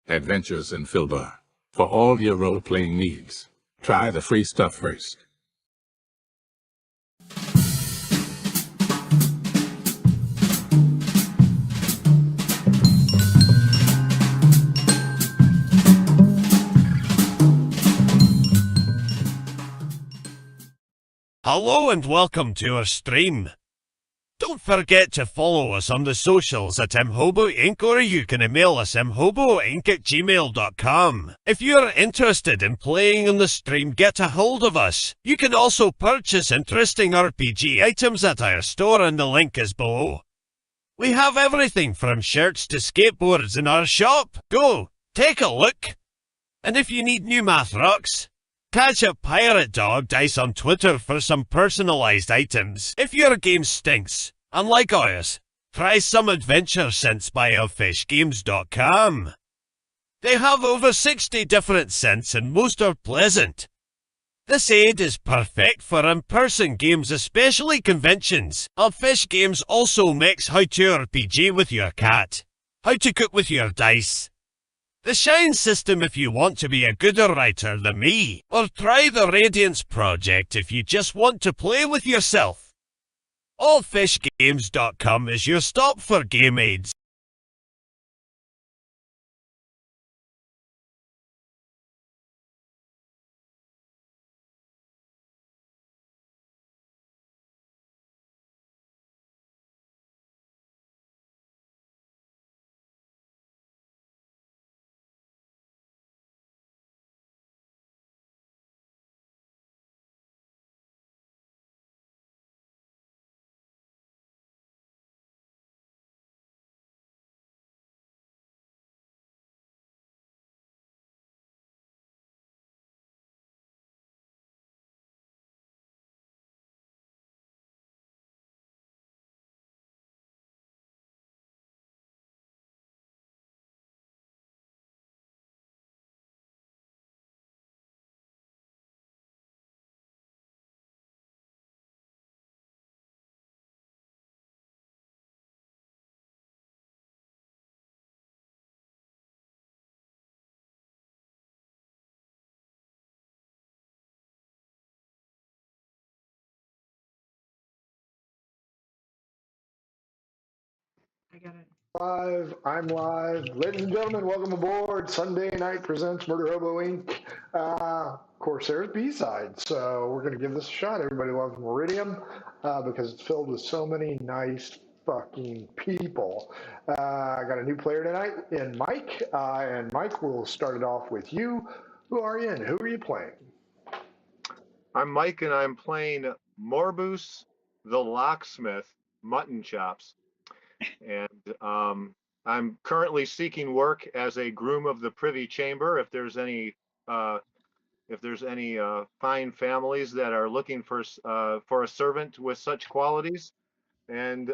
adventures in Filbar. For all your role-playing needs, try the free stuff first. Hello and welcome to our stream. Don't forget to follow us on the socials at mhobo Inc. or you can email us mhoboinc@gmail.com. If you're interested in playing on the stream, get a hold of us. You can also purchase interesting RPG items at our store and the link is below. We have everything from shirts to skateboards in our shop. Go, take a look. And if you need new math rocks, catch a Pirate Dog Dice on Twitter for some personalized items. If your game stinks, unlike ours, try some adventure scents by elfishgames.com. They have over 60 different scents and most are pleasant. This aid is perfect for in-person games, especially conventions. Elfish Games also makes how to RPG with your cat, how to cook with your dice, the Shine system if you want to be a gooder writer than me, or try the Radiance project if you just want to play with yourself. Allfishgames.com is your stop for game aids. I got it. Live, I'm live. Ladies and gentlemen, welcome aboard. Sunday Night presents Murder Hobo Inc. Corsair's B-side. So we're going to give this a shot. Everybody loves Meridiem because it's filled with so many nice fucking people. I got a new player tonight in Mike. And Mike, we'll start it off with you. Who are you and who are you playing? I'm Mike and I'm playing Morbus the Locksmith, Mutton Chops. And I'm currently seeking work as a groom of the Privy Chamber. If there's any fine families that are looking for a servant with such qualities, and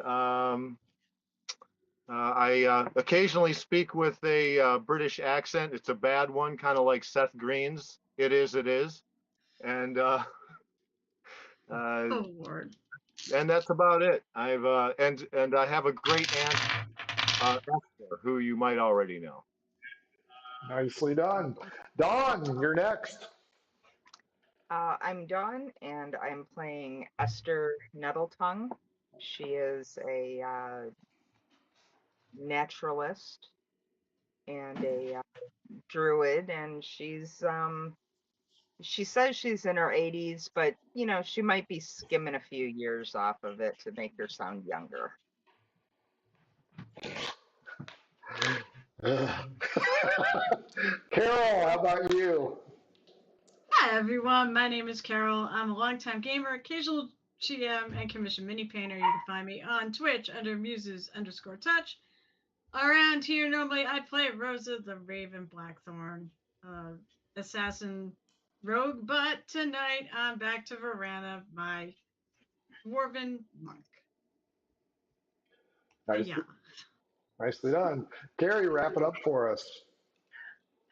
I occasionally speak with a British accent. It's a bad one, kind of like Seth Green's. It is, and Oh Lord. and that's about it. I've and I have a great aunt, Esther, who you might already know. Nicely done. Dawn, you're next. I'm Dawn, and I'm playing Esther Nettletongue. She is a naturalist and a druid, and she says she's in her 80s, but you know she might be skimming a few years off of it to make her sound younger. Carol, how about you? Hi everyone, my name is Carol. I'm a longtime gamer, occasional GM, and commission mini painter. You can find me on Twitch under muses_touch. Around here, normally I play Rosa the Raven Blackthorn, assassin rogue, but tonight I'm back to Verana, my dwarven monk. Yeah. Nicely done. Carrie, wrap it up for us.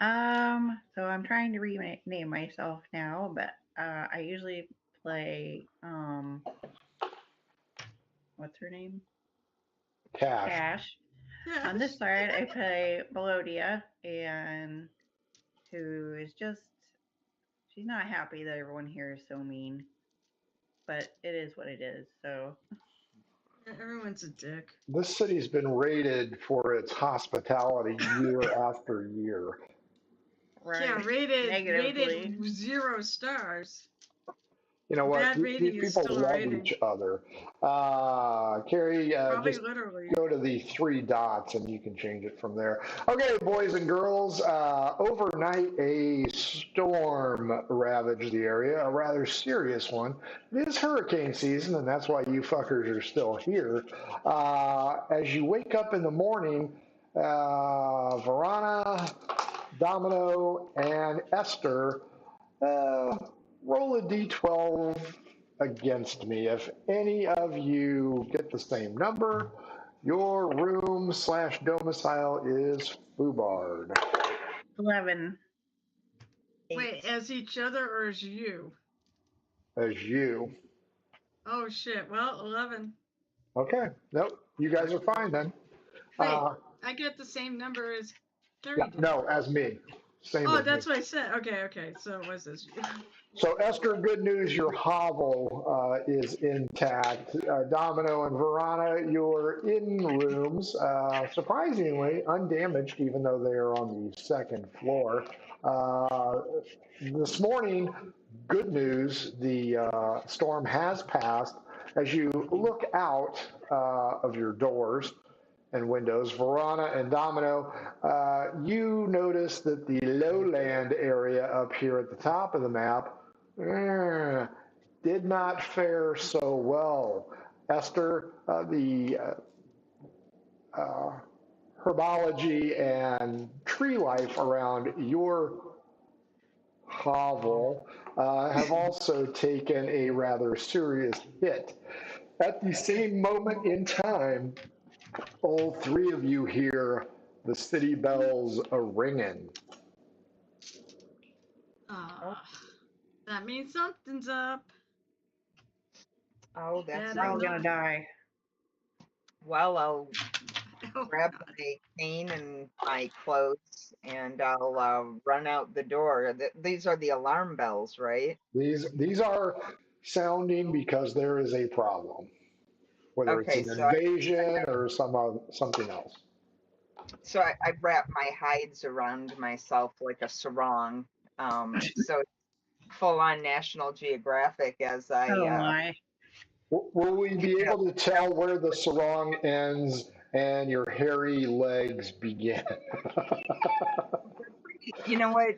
So I'm trying to rename myself now, but I usually play what's her name? Cash. Yeah. On this side, I play Melodia, and who is just, she's not happy that everyone here is so mean, but it is what it is. So, Everyone's a dick. This city's been rated for its hospitality year after year. right, Yeah, rated negatively. 0 stars. You know what? Bad rating These is people still a love rating. each other. Carrie, Probably just literally. go to the three dots and you can change it from there. Okay, boys and girls, overnight a storm ravaged the area, a rather serious one. It is hurricane season, and that's why you fuckers are still here. As you wake up in the morning, Verana, Domino, and Esther uh, roll a d12 against me. If any of you get the same number, your room slash domicile is foobarred. 11. Wait, as each other or as you? As you. Oh shit. Well, 11. Okay. Nope. You guys are fine then. Wait, I get the same number as Yeah, Carrie did. no, as me. Same Oh, as that's me. what I said. Okay. So it was as you. So, Esther, good news. Your hovel is intact. Domino and Verana, your in rooms, surprisingly undamaged, even though they are on the second floor. This morning, good news. The storm has passed. As you look out of your doors and windows, Verana and Domino, you notice that the lowland area up here at the top of the map did not fare so well. Esther, the herbology and tree life around your hovel have also taken a rather serious hit. At the same moment in time, all three of you hear the city bells a ringing. That means something's up. Oh, that's We're all not. gonna die. Well, I'll Oh, grab God. my cane and my clothes, and I'll run out the door. These are the alarm bells, right? These are sounding because there is a problem, whether it's Okay, an so invasion or something else. I wrap my hides around myself like a sarong. So it's full on National Geographic as Oh I my. Will we be able to tell where the sarong ends and your hairy legs begin? you know what?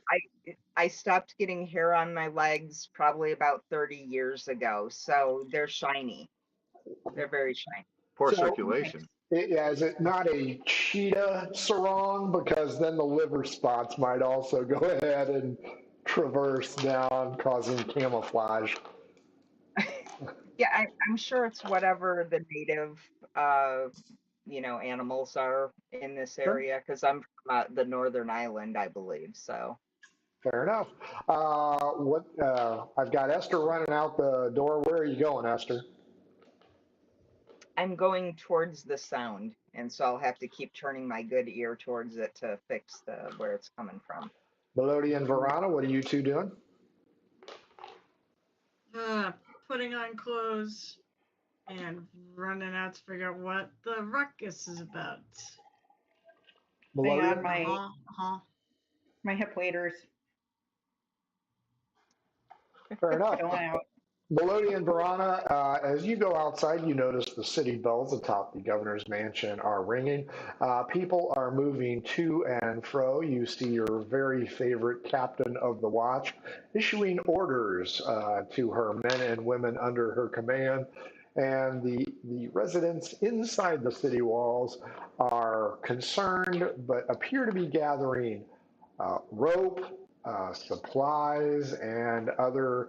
I stopped getting hair on my legs probably about 30 years ago, so they're shiny. They're very shiny. Poor So, circulation. is it not a cheetah sarong? Because then the liver spots might also go ahead and traverse down, causing camouflage. Yeah, I'm sure it's whatever the native, uh, animals are in this Sure. area because I'm from the Northern Island, I believe. So Fair enough. I've got Esther running out the door. Where are you going, Esther? I'm going towards the sound, and so I'll have to keep turning my good ear towards it to fix where it's coming from. Melody and Verana, what are you two doing? Putting on clothes and running out to figure out what the ruckus is about. Putting Melody? on my hip waders. Fair enough. Going out. Melody and Verana, as you go outside, you notice the city bells atop the governor's mansion are ringing. People are moving to and fro. You see your very favorite captain of the watch issuing orders to her men and women under her command. And the residents inside the city walls are concerned but appear to be gathering rope, supplies, and other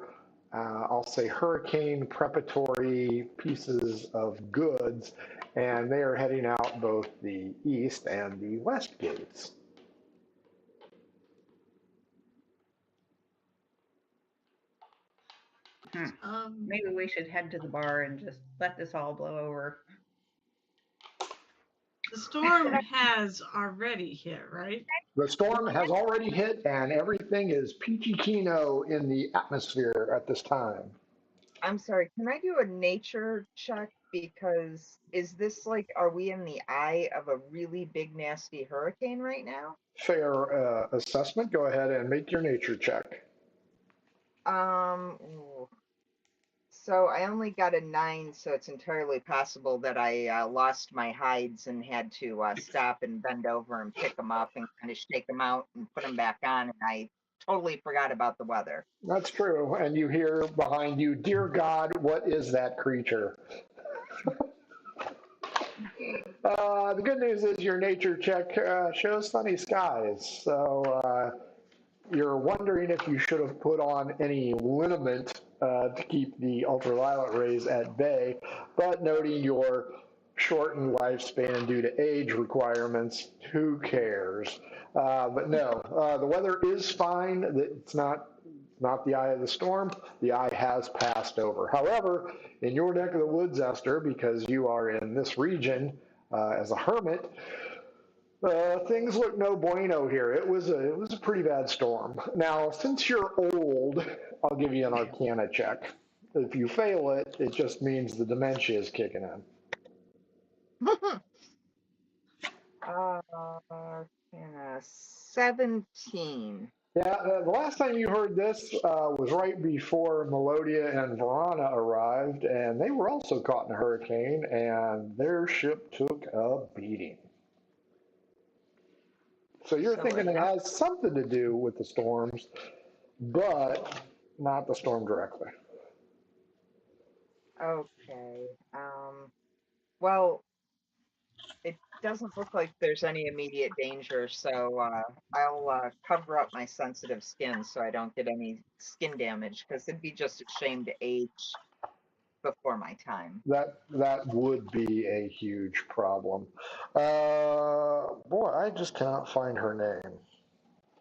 I'll say hurricane preparatory pieces of goods, and they are heading out both the east and the west gates. Maybe we should head to the bar and just let this all blow over. The storm has already hit, right? The storm has already hit, and everything is peachy kino in the atmosphere at this time. I'm sorry, can I do a nature check? Because is this like, are we in the eye of a really big, nasty hurricane right now? Fair assessment. Go ahead and make your nature check. Ooh. So I only got a 9, so it's entirely possible that I lost my hides and had to stop and bend over and pick them up and kind of shake them out and put them back on. And I totally forgot about the weather. That's true. And you hear behind you, "Dear God, what is that creature?" The good news is your nature check shows sunny skies. So you're wondering if you should have put on any liniment to keep the ultraviolet rays at bay, but noting your shortened lifespan due to age requirements, who cares? But no, the weather is fine. It's not the eye of the storm. The eye has passed over. However, in your neck of the woods, Esther, because you are in this region as a hermit, things look no bueno here. It was a pretty bad storm. Now, since you're old, I'll give you an Arcana check. If you fail it, it just means the dementia is kicking in. Yeah, 17. Yeah, the last time you heard this was right before Melodia and Verana arrived, and they were also caught in a hurricane, and their ship took a beating. So you're thinking it has something to do with the storms, but not the storm directly. Okay. Well, it doesn't look like there's any immediate danger, so I'll cover up my sensitive skin so I don't get any skin damage, because it'd be just a shame to age before my time. That would be a huge problem. Boy, I just cannot find her name.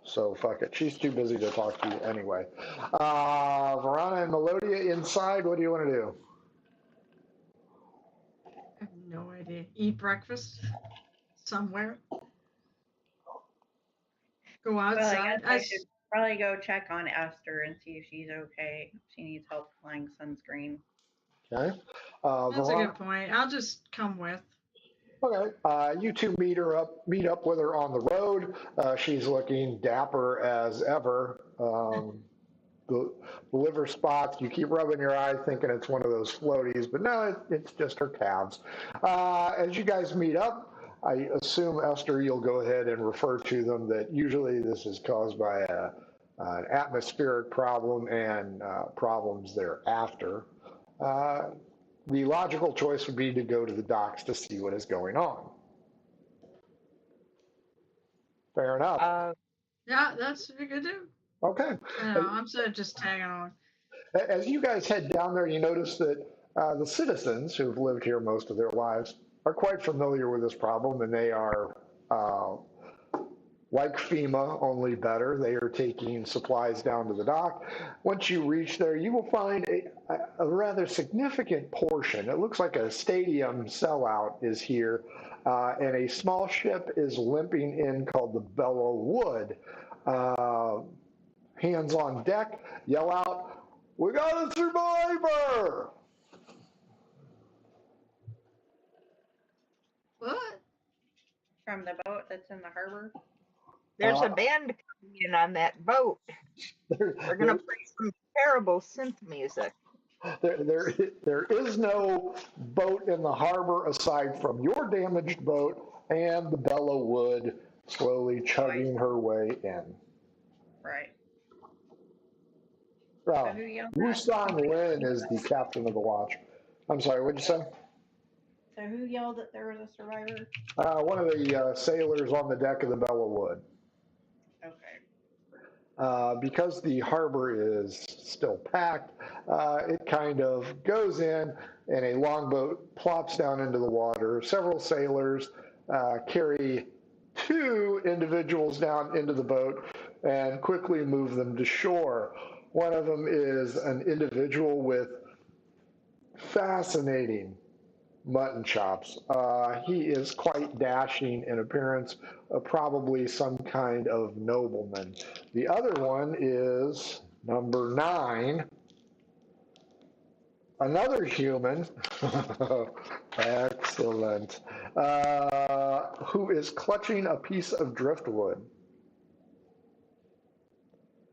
So fuck it. She's too busy to talk to you anyway. Verana and Melodia inside. What do you want to do? I have no idea. Eat breakfast somewhere. Go Well, I outside. guess I should probably go check on Esther and see if she's okay. If she needs help applying sunscreen. Okay. That's a Verana, good point. I'll just come with. okay. You two meet up with her on the road. She's looking dapper as ever. The liver spots, you keep rubbing your eyes thinking it's one of those floaties, but no, it's just her calves. As you guys meet up, I assume, Esther, you'll go ahead and refer to them that usually this is caused by an atmospheric problem and problems thereafter. The logical choice would be to go to the docks to see what is going on. Fair enough. Yeah, that's what we could do. Okay. I'm sort of just tagging on. As you guys head down there, you notice that the citizens who've lived here most of their lives are quite familiar with this problem, and they are like FEMA, only better. They are taking supplies down to the dock. Once you reach there, you will find a rather significant portion. It looks like a stadium sellout is here, and a small ship is limping in called the Bellow Wood. Hands on deck, yell out, "We got a survivor!" What? From the boat that's in the harbor? There's a band coming in on that boat. They're going to play some terrible synth music. There is no boat in the harbor aside from your damaged boat and the Bellow Wood slowly chugging her way in. Right. Well, So who yelled Wusan Lin is the captain of the watch. I'm sorry, what'd you say? So who yelled that there was a survivor? One of the sailors on the deck of the Bellow Wood. Okay. Because the harbor is still packed, it kind of goes in and a longboat plops down into the water. Several sailors carry two individuals down into the boat and quickly move them to shore. One of them is an individual with fascinating Mutton Chops. He is quite dashing in appearance, probably some kind of nobleman. The other one is number 9, another human. Excellent. Who is clutching a piece of driftwood.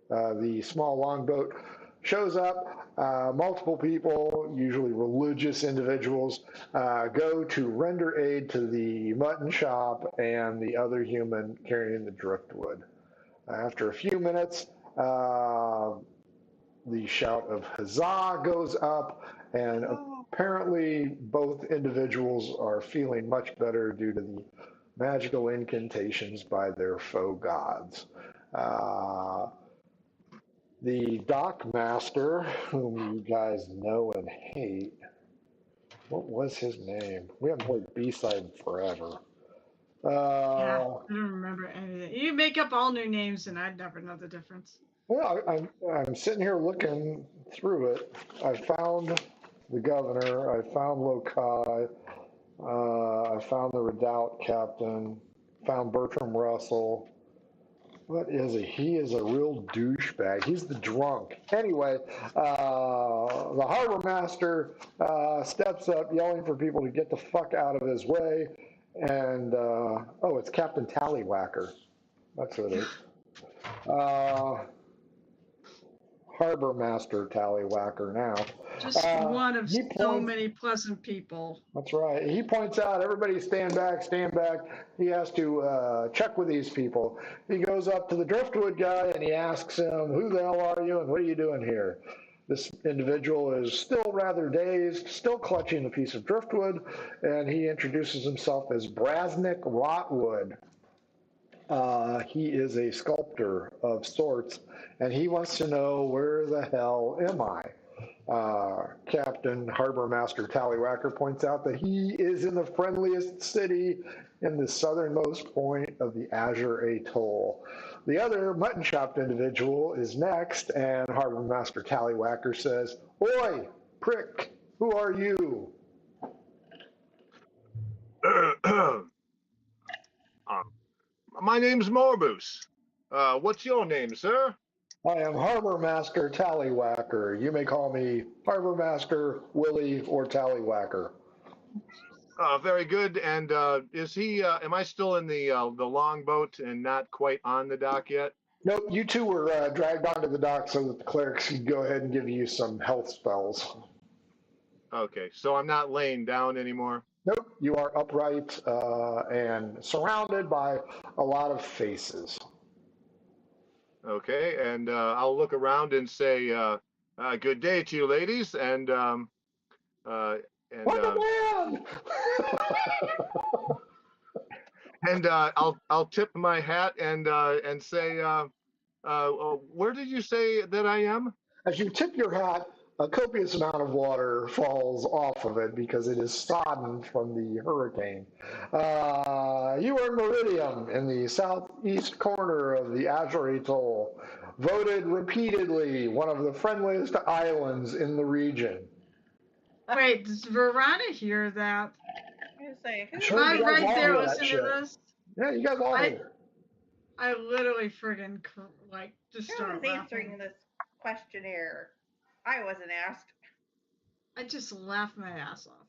The small longboat shows up. Multiple people, usually religious individuals, go to render aid to the mutton shop and the other human carrying the driftwood. After a few minutes, the shout of huzzah goes up, and apparently both individuals are feeling much better due to the magical incantations by their faux gods. The dock master, whom you guys know and hate, what was his name? We haven't played B-side in forever. Yeah, I don't remember anything. You make up all new names, and I'd never know the difference. Well, I'm sitting here looking through it. I found the governor. I found Lokai. I found the Redoubt captain. Found Bertram Russell. What is he? He is a real douchebag. He's the drunk. Anyway, the harbor master steps up, yelling for people to get the fuck out of his way. And, oh, it's Captain Tallywhacker. That's who it is. Harbor Master Tallywhacker now. Just one of so points, many pleasant people. That's right. He points out, everybody stand back, stand back. He has to check with these people. He goes up to the driftwood guy and he asks him, who the hell are you and what are you doing here? This individual is still rather dazed, still clutching a piece of driftwood, and he introduces himself as Brasnick Rotwood. He is a sculptor of sorts, and he wants to know, where the hell am I? Captain Harbor Master Tallywhacker points out that he is in the friendliest city in the southernmost point of the Azure Atoll. The other mutton-chopped individual is next, and Harbor Master Tallywhacker says, Oi, prick, who are you? My name's Morbus. What's your name, sir? I am Harbor Master Tallywhacker. You may call me Harbor Master, Willie, or Tallywhacker. Very good. And is he? Am I still in the longboat and not quite on the dock yet? Nope. You two were dragged onto the dock so that the clerics could go ahead and give you some health spells. Okay, so I'm not laying down anymore. Nope. You are upright and surrounded by a lot of faces. Okay, and I'll look around and say, "Good day to you, ladies," and and I'll tip my hat and say, "Where did you say that I am?" As you tip your hat, a copious amount of water falls off of it because it is sodden from the hurricane. You are in Meridiem, in the southeast corner of the Azure Atoll, voted repeatedly one of the friendliest islands in the region. Wait, does Verona hear that? Sure, I'm right there listening to this. Yeah, you guys all hear. I literally friggin' just started laughing. Answering this questionnaire. I wasn't asked. I just laughed my ass off.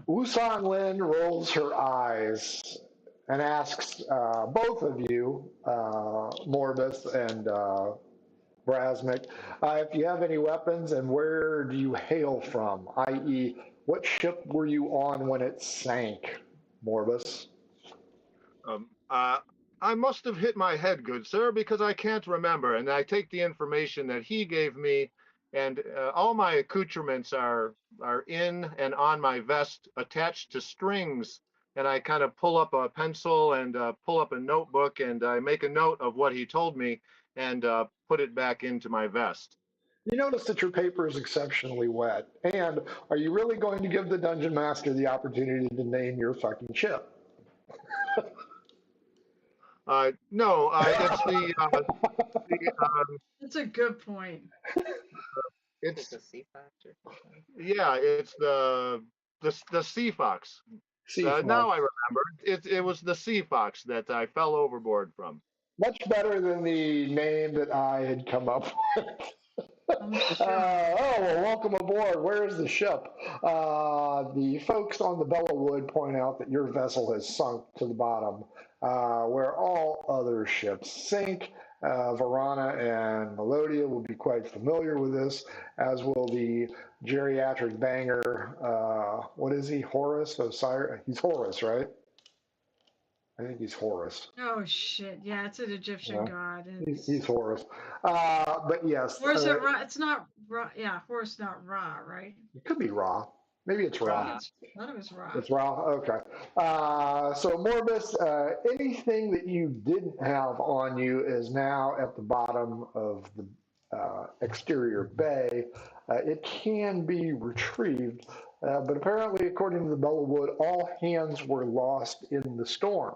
Usan Lin rolls her eyes and asks both of you, Morbus and Brasmic, if you have any weapons and where do you hail from, i.e., what ship were you on when it sank, Morbus? I must have hit my head, good sir, because I can't remember. And I take the information that he gave me, and all my accoutrements are in and on my vest, attached to strings. And I kind of pull up a pencil and pull up a notebook, and I make a note of what he told me and put it back into my vest. You notice that your paper is exceptionally wet. And are you really going to give the dungeon master the opportunity to name your fucking ship? No, it's That's a good point. It's the Sea Factor. Yeah, it's the the sea fox. Sea Now I fox. remember. It was the sea fox that I fell overboard from. Much better than the name that I had come up with. I'm sure. Well, welcome aboard. Where is the ship? The folks on the Bellawood point out that your vessel has sunk to the bottom, where all other ships sink. Varana and Melodia will be quite familiar with this, as will the geriatric banger. What is he? Horus? Osiris? He's Horus, right? I think he's Horus. Oh shit! Yeah, it's an Egyptian Yeah. god. And He's Horus. But yes. or is it Ra? It's not Ra. Yeah, Horus, not Ra, right? It could be Ra. Maybe it's Ra. I thought it was Ra. It's Ra. Okay. So Morbus, anything that you didn't have on you is now at the bottom of the exterior bay. It can be retrieved, but apparently, according to the Bellawood, all hands were lost in the storm.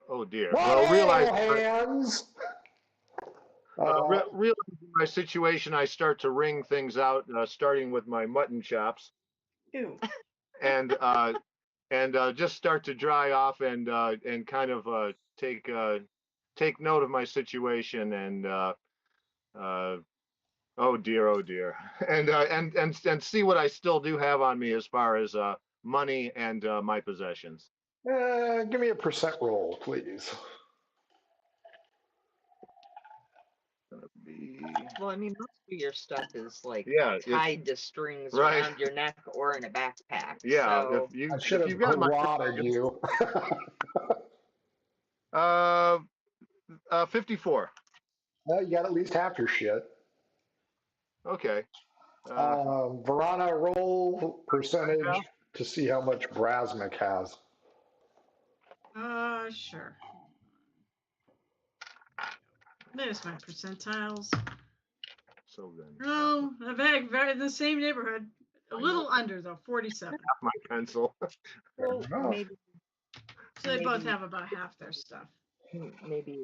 Oh dear. What Well, realize hands? realizing my situation, I start to wring things out, starting with my mutton chops, Ew. and just start to dry off and kind of take note of my situation and oh dear, and see what I still do have on me as far as money and my possessions. Give me a percent roll, please. Well, I mean, most of your stuff is like Yeah, tied to strings right. around your neck or in a backpack. Yeah, So, I should have you've got my garroted you. 54. Well, you got at least half your shit. Okay. Varana, roll percentage to see how much Brasmic has. Sure. There's my percentiles. So then, No, I'm very in the same neighborhood. A little under though, 47. my pencil. well, Oh. So they both have about half their stuff. maybe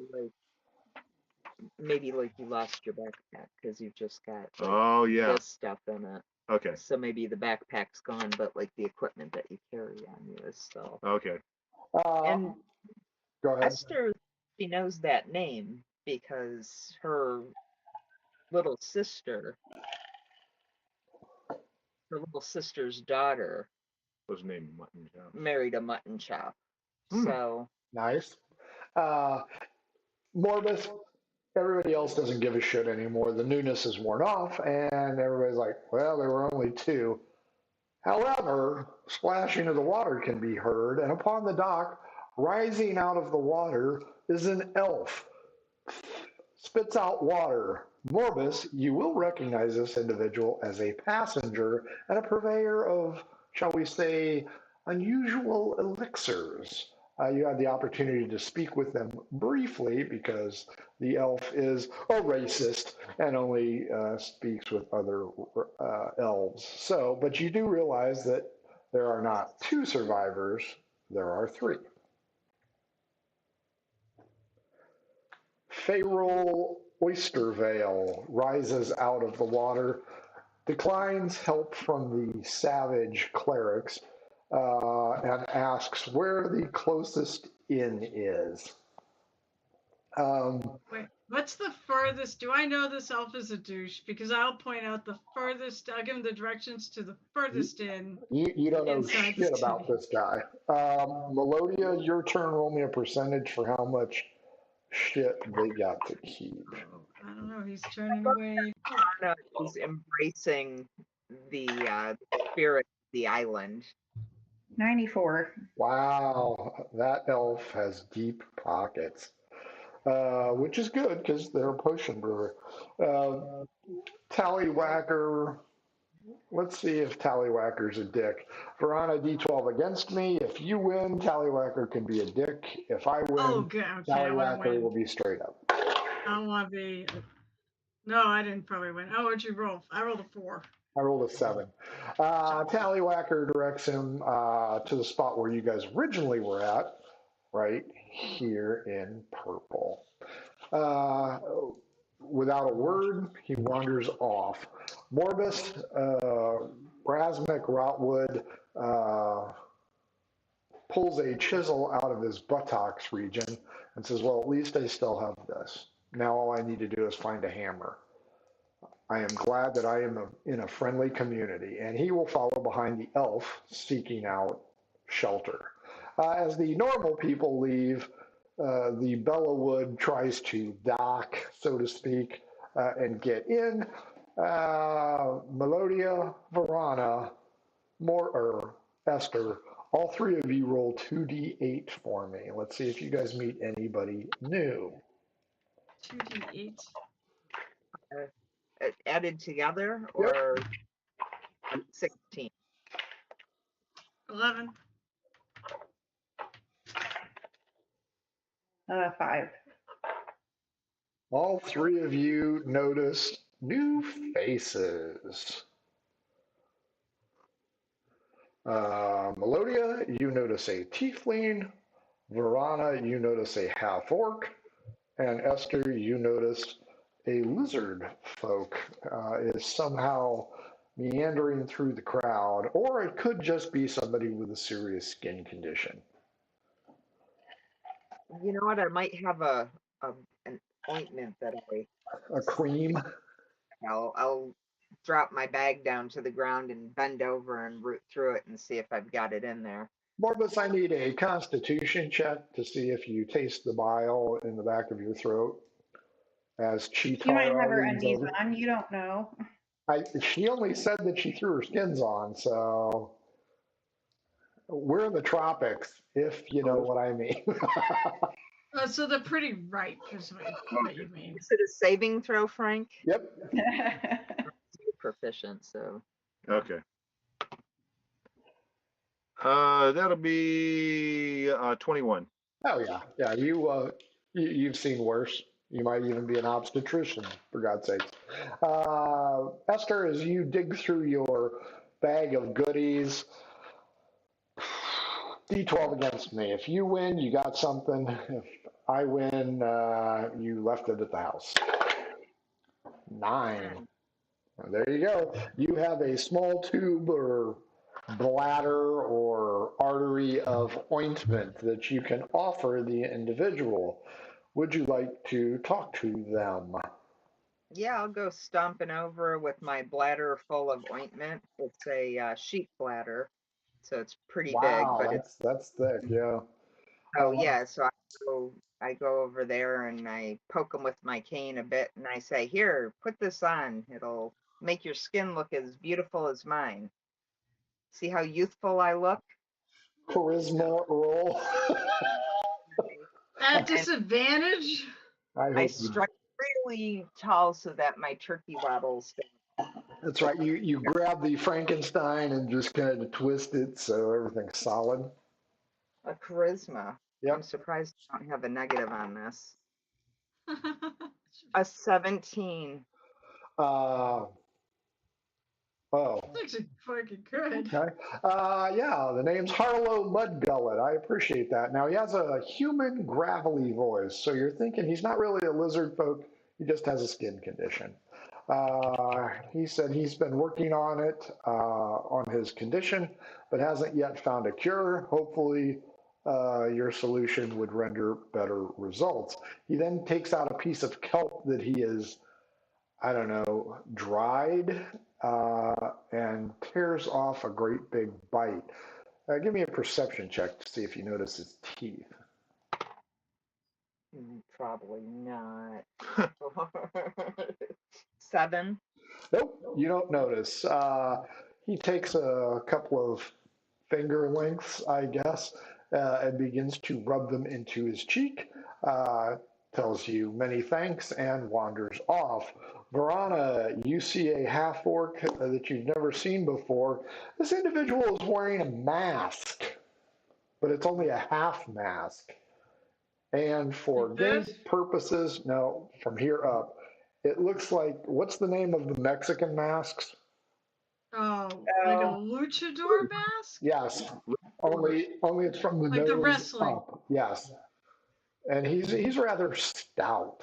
like you lost your backpack because you've just got like, Oh yeah. this stuff in it. Okay. So maybe the backpack's gone, but like the equipment that you carry on you is still. Okay. And Go ahead. Esther, she knows that name because her little sister's daughter Was named Mutton Chop. married a mutton chop. Hmm. So Nice. Morbus, everybody else doesn't give a shit anymore. The newness is worn off, and everybody's like, well, there were only two. However, splashing of the water can be heard, and upon the dock, rising out of the water, is an elf. Spits out water. Morbus, you will recognize this individual as a passenger and a purveyor of, shall we say, unusual elixirs. You had the opportunity to speak with them briefly because the elf is a racist and only speaks with other elves. So, but you do realize that there are not two survivors, there are three. Feral Oystervale rises out of the water, declines help from the savage clerics, and asks where the closest inn is. Wait, what's the furthest? Do I know this elf is a douche? Because I'll point out the furthest. I'll give him the directions to the furthest inn. You don't know Inside the shit about city. this guy. Melodia, your turn. Roll me a percentage for how much shit they got to keep. I don't know. He's turning away. Anna is embracing the spirit of the island. 94. Wow, that elf has deep pockets, which is good because they're a potion brewer. Tallywhacker, let's see if Tallywhacker's a dick. Verona D12 against me. If you win, Tallywhacker can be a dick. If I win, Oh, good. Okay, I want to Tallywhacker win. will be straight up. I don't want to be. No, I didn't probably win. Oh, what'd you roll? I rolled a 4. I rolled a 7. Tallywhacker directs him to the spot where you guys originally were at, right here in purple. Without a word, he wanders off. Morbus, Brasmic Rotwood pulls a chisel out of his buttocks region and says, well, at least I still have this. Now all I need to do is find a hammer. I am glad that I am in a friendly community. And he will follow behind the elf seeking out shelter. As the normal people leave, the Bellawood tries to dock, so to speak, and get in. Melodia, Verana, or Esther, all three of you roll 2d8 for me. Let's see if you guys meet anybody new. 2d8. Added together or 16? 11. 5. All three of you notice new faces. Melodia, you notice a tiefling. Verana, you notice a half-orc. And Esther, you notice a lizard folk is somehow meandering through the crowd, or it could just be somebody with a serious skin condition. You know what? I might have an ointment that A cream? I'll drop my bag down to the ground and bend over and root through it and see if I've got it in there. Morbus, I need a constitution check to see if you taste the bile in the back of your throat. As Chitara You might have her leans undies over. on. You don't know. She only said that she threw her skins on, so we're in the tropics, if you know what I mean. So they're pretty ripe, is what you mean. Is it a saving throw, Frank? Yep. You're proficient, so. Okay. That'll be 21. Oh yeah, yeah. You've seen worse. You might even be an obstetrician, for God's sakes. Esther, as you dig through your bag of goodies, D12 against me. If you win, you got something. If I win, you left it at the house. 9. There you go. You have a small tube or bladder or artery of ointment that you can offer the individual. Would you like to talk to them? Yeah, I'll go stomping over with my bladder full of ointment. It's a sheep bladder, so it's pretty big. But That's thick, yeah. yeah, so I go over there and I poke them with my cane a bit, and I say, "Here, put this on. It'll make your skin look as beautiful as mine. See how youthful I look?" Charisma roll. At disadvantage? I strike really tall so that my turkey waddles. That's right. You grab the Frankenstein and just kind of twist it so everything's solid. A charisma. Yep. I'm surprised I don't have a negative on this. A 17. Oh. That's actually fucking good. Okay. Yeah, the name's Harlow Mudgullet. I appreciate that. Now, he has a human gravelly voice, so you're thinking he's not really a lizard folk. He just has a skin condition. He said he's been working on it, on his condition, but hasn't yet found a cure. Hopefully, your solution would render better results. He then takes out a piece of kelp that he is, I don't know, dried, and tears off a great big bite. Give me a perception check to see if you notice his teeth. Probably not. 7. Nope, you don't notice. He takes a couple of finger lengths, I guess, and begins to rub them into his cheek. Tells you many thanks and wanders off. Verana, you see a half-orc that you've never seen before. This individual is wearing a mask, but it's only a half mask. And for game purposes, no, from here up, it looks like, what's the name of the Mexican masks? Oh, like a luchador mask? Yes, only it's from the like nose the wrestling up. Yes, and he's rather stout.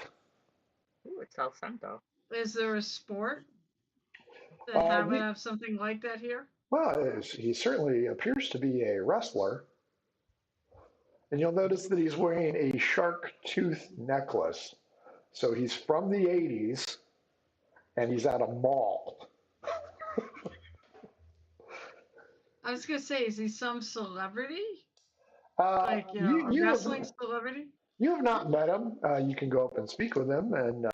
Ooh, it's El Santo. Is there a sport The habit of something like that here? Well, he certainly appears to be a wrestler. And you'll notice that he's wearing a shark tooth necklace. So he's from the 80s and he's at a mall. I was gonna say, is he some celebrity? Uh, Like, you, a you, have, wrestling celebrity? you have not met him. You can go up and speak with him and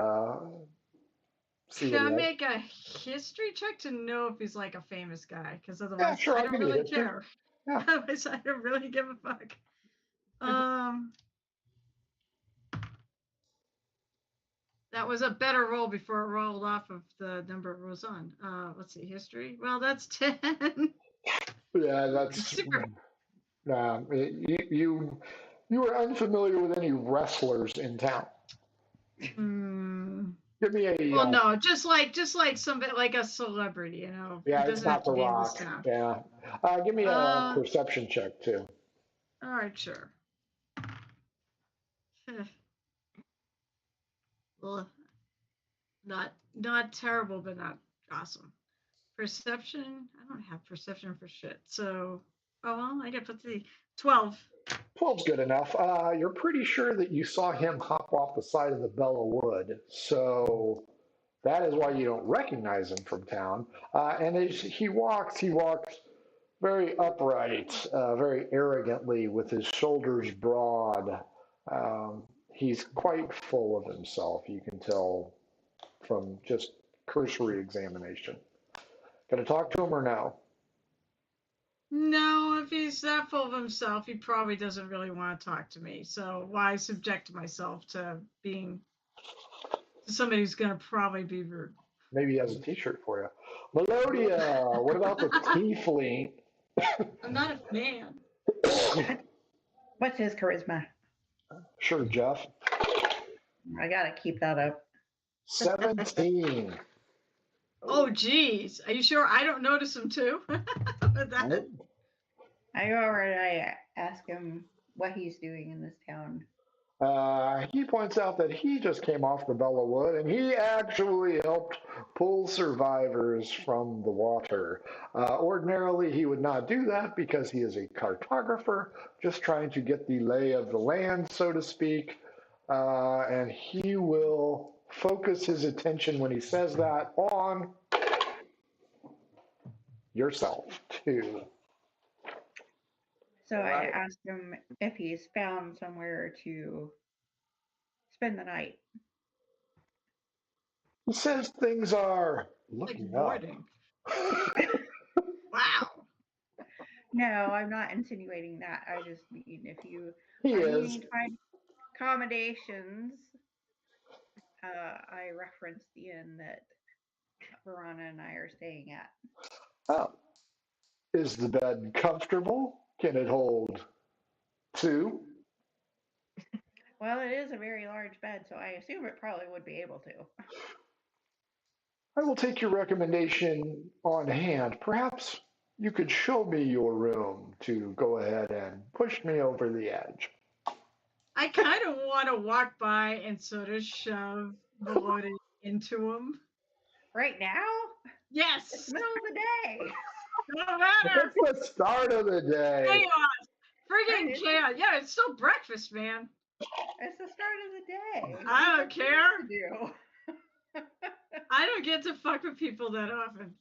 see what Can I he has. make a history check to know if he's like a famous guy? Because Yeah, otherwise, sure, I I'll don't give you a really history. care. Yeah. Otherwise, I don't really give a fuck. That was a better roll before it rolled off of the number it was on. Let's see, history. Well, that's 10. Yeah, that's Super. you were unfamiliar with any wrestlers in town. Give me a Well, no, just like somebody like a celebrity, yeah, It it's doesn't have not to The be in this Rock. town. Yeah. Give me a perception check too. All right, sure. Well, not terrible, but not awesome. Perception. I don't have perception for shit. So, oh well, I got to put the 12. 12's good enough. You're pretty sure that you saw him hop off the side of the Bella Wood, so that is why you don't recognize him from town. And as he walks very upright, very arrogantly, with his shoulders broad. He's quite full of himself. You can tell from just cursory examination. Going to talk to him or no? No, if he's that full of himself, he probably doesn't really want to talk to me. So why subject myself to being somebody who's going to probably be rude? Maybe he has a T-shirt for you. Melodia, what about the tiefling? I'm not a fan. What's his charisma? Sure, Jeff. I gotta keep that up. 17. Oh, geez. Are you sure I don't notice him too? That... I already asked him what he's doing in this town. He points out that he just came off the Bella Wood and he actually helped pull survivors from the water. Ordinarily, he would not do that because he is a cartographer, just trying to get the lay of the land, so to speak. And he will focus his attention when he says that on yourself, too. So I asked him if he's found somewhere to spend the night. He says things are looking up. Wow. No, I'm not insinuating that. I just mean if you He are is. needing to find accommodations, I referenced the inn that Verona and I are staying at. Oh. Is the bed comfortable? Can it hold two? Well, it is a very large bed, so I assume it probably would be able to. I will take your recommendation on hand. Perhaps you could show me your room to go ahead and push me over the edge. I kind of want to walk by and sort of shove Melody into him. Right now? Yes. It's the middle of the day. No matter. It's the start of the day. Chaos. Friggin' chaos. Yeah, it's still breakfast, man. It's the start of the day. I don't care. Do. I don't get to fuck with people that often.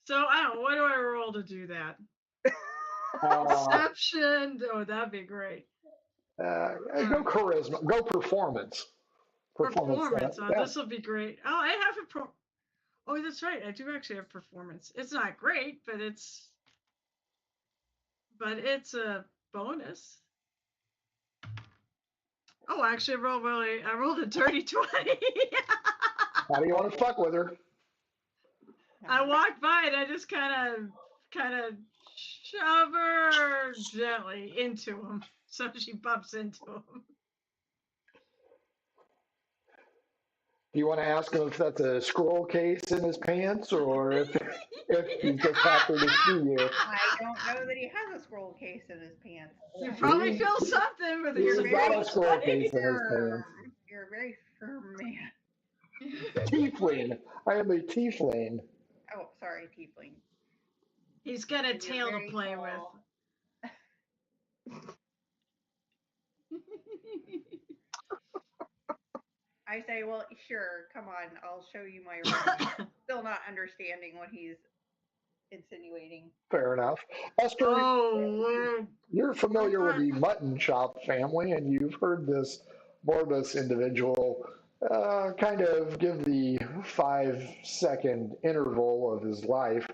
So I don't know. What do I roll to do that? Perception. Oh, that'd be great. Go charisma. Go performance. Performance. Oh, yeah. this will be great. Oh, I have a Oh, that's right. I do actually have performance. It's not great, but it's a bonus. Oh, actually, I rolled a dirty 20. How do you want to fuck with her? I walked by and I just kind of shove her gently into him, so she bumps into him. Do you want to ask him if that's a scroll case in his pants or if he's just happy to see you? I don't know that he has a scroll case in his pants. You probably feel something with He's your got a scroll case in his firm. pants. You're a very firm man. Tiefling. I am a tiefling. Oh, sorry, tiefling. He's got a You're tail to very play tall. with. I say, well, sure, come on, I'll show you my ring. Still not understanding what he's insinuating. Fair enough. Esther, Oh, you're familiar with Lord. the mutton chop family, and you've heard this Morbus individual kind of give the 5-second interval of his life.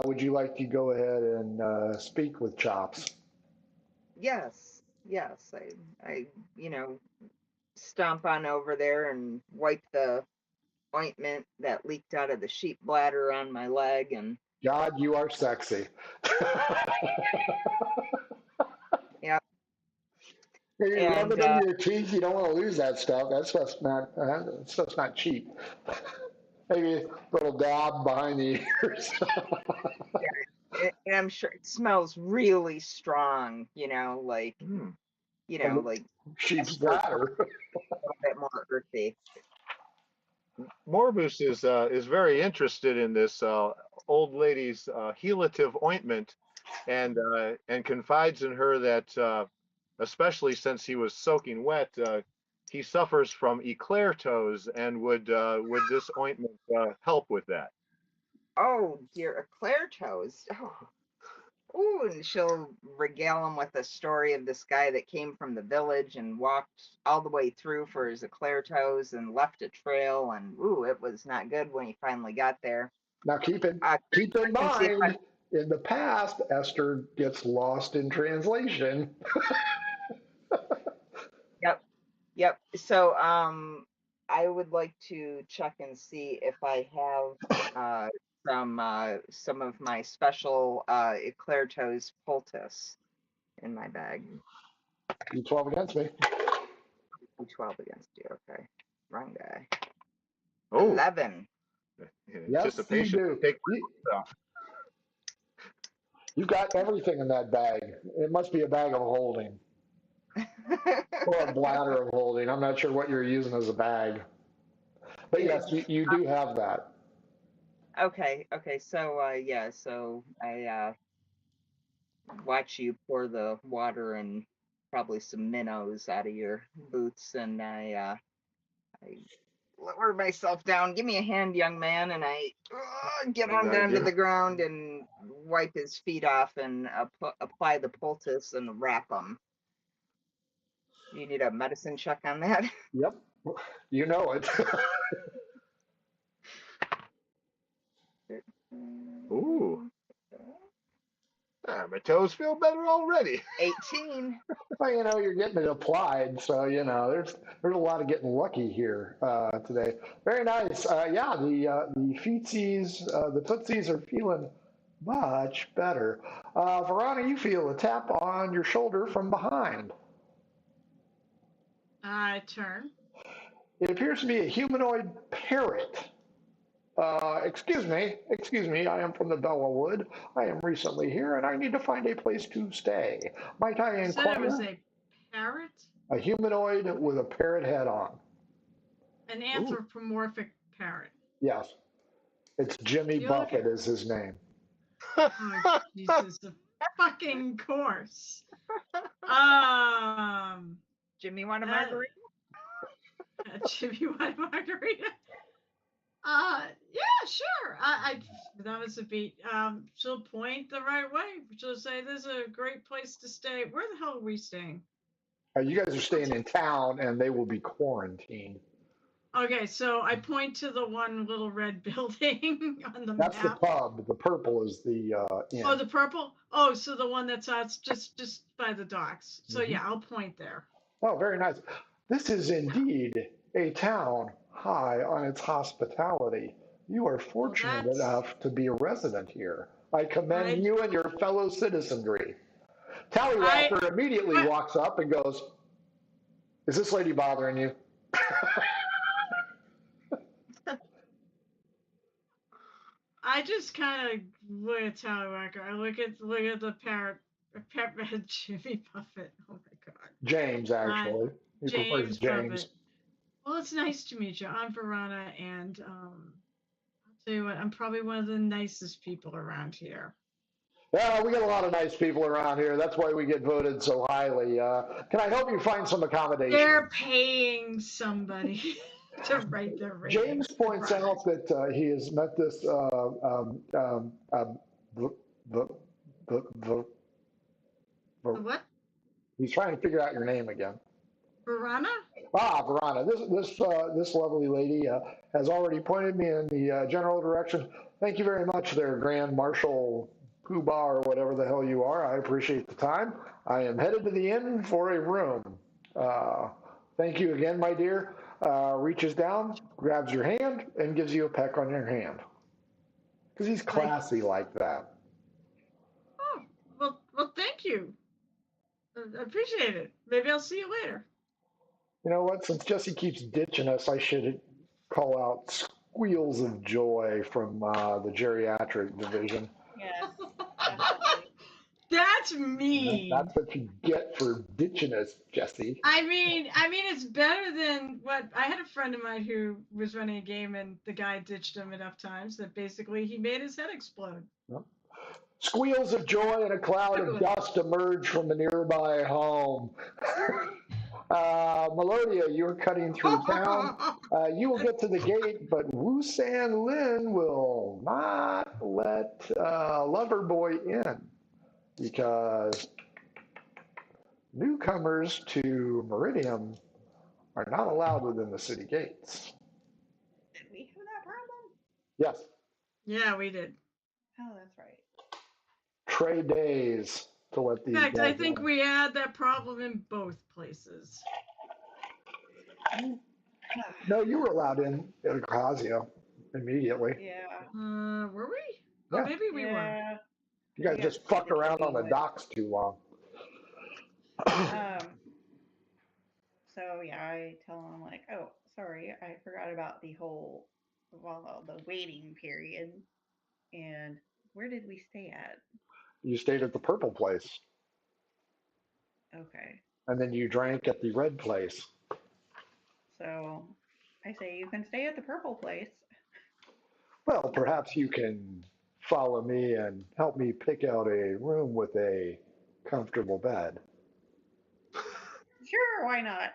Would you like to go ahead and speak with Chops? Yes, yes. I, stomp on over there and wipe the ointment that leaked out of the sheep bladder on my leg, and God, you are sexy. yeah, You rub and it into your teeth. You don't want to lose that stuff. That stuff's not cheap. Maybe a little dab behind the ears. and I'm sure it smells really strong. Like Sheep's Esther, a bladder. little bit more earthy. Morbus is very interested in this old lady's helative ointment, and confides in her that especially since he was soaking wet, he suffers from eclair toes, and would this ointment help with that? Oh dear, eclair toes. Oh. Ooh, and she'll regale him with a story of this guy that came from the village and walked all the way through for his eclair toes and left a trail, and ooh, it was not good when he finally got there. Now keep in And see if mind, in the past, Esther gets lost in translation. Yep. So, I would like to check and see if I have some of my special eclair toes poultice in my bag. You 12 against me. 12 against you. Okay, wrong guy. Oh, 11. in Yes, anticipation. you do. Take off. You've got everything in that bag. It must be a bag of holding or a bladder of holding. I'm not sure what you're using as a bag. But yes, you do have that. Okay. So yeah. So I watch you pour the water and probably some minnows out of your boots, and I lower myself down. Give me a hand, young man, and I get on down to the ground and wipe his feet off and apply the poultice and wrap him. You need a medicine check on that? Yep. You know it. Ooh. My toes feel better already. 18. Well, you're getting it applied, so there's a lot of getting lucky here today. Very nice. Yeah, the feetsies, the tootsies are feeling much better. Verona, you feel a tap on your shoulder from behind. I turn. It appears to be a humanoid parrot. Excuse me, I am from the Bellawood. I am recently here and I need to find a place to stay. Might I You said it was inquire? a parrot? A humanoid with a parrot head on. An anthropomorphic parrot. Yes. It's Jimmy You Buffett look is his name. Oh, Jesus, of fucking course. Jimmy, want a margarita? Jimmy, want a margarita? Yeah, sure. That was a beat. She'll point the right way. She'll say, "This is a great place to stay." Where the hell are we staying? You guys are staying in town and they will be quarantined. Okay, so I point to the one little red building on the That's map. the pub. The purple is the inn. Oh, the purple? Oh, so the one that's just by the docks. So yeah, I'll point there. Oh, very nice. This is indeed a town high on its hospitality. You are fortunate enough to be a resident here. I commend you and your fellow citizenry. Tallywhacker immediately walks up and goes, "Is this lady bothering you?" I just kind of look at Tallywhacker. I look at the parrot, Jimmy Buffett. Oh my God. James, actually. He prefers James. Buffett. Well, it's nice to meet you. I'm Verona, and I'll Tell you what, I'm probably one of the nicest people around here. Yeah, we get a lot of nice people around here. That's why we get voted so highly. Can I help you find some accommodation? They're paying somebody to write their ratings. James points out that he has met this the, the, the, The what? he's trying to figure out your name again. Verana? Verana. This lovely lady has already pointed me in the general direction. Thank you very much, there, Grand Marshal Poobah or whatever the hell you are. I appreciate the time. I am headed to the inn for a room. Thank you again, my dear. Reaches down, grabs your hand, and gives you a peck on your hand. Because he's classy like that. Oh, well, thank you. I appreciate it. Maybe I'll see you later. You know what? Since Jesse keeps ditching us, I should call out squeals of joy from the geriatric division. Yes, definitely. That's mean. That's what you get for ditching us, Jesse. I mean, it's better than what I had a friend of mine who was running a game and the guy ditched him enough times that basically he made his head explode. Yep. Squeals of joy and a cloud of dust emerge from the nearby home. Melodia, you're cutting through town. You will get to the gate, but Wu San Lin will not let Loverboy in because newcomers to Meridiem are not allowed within the city gates. Did we have that problem? Yes. Yeah, we did. Oh, that's right. Trade days to let these In fact, I guys think in. we had that problem in both places. No, you were allowed in Ocasio immediately. Yeah. Were we? Yeah. Oh, maybe we weren't. Yeah. You guys We just got fucked around on the anyway. docks too long. So yeah, I tell him like, oh, sorry, I forgot about the whole, well, the waiting period. And where did we stay at? You stayed at the purple place, Okay. and then you drank at the red place. So I say you can stay at the purple place. Well, perhaps you can follow me and help me pick out a room with a comfortable bed. Sure, why not?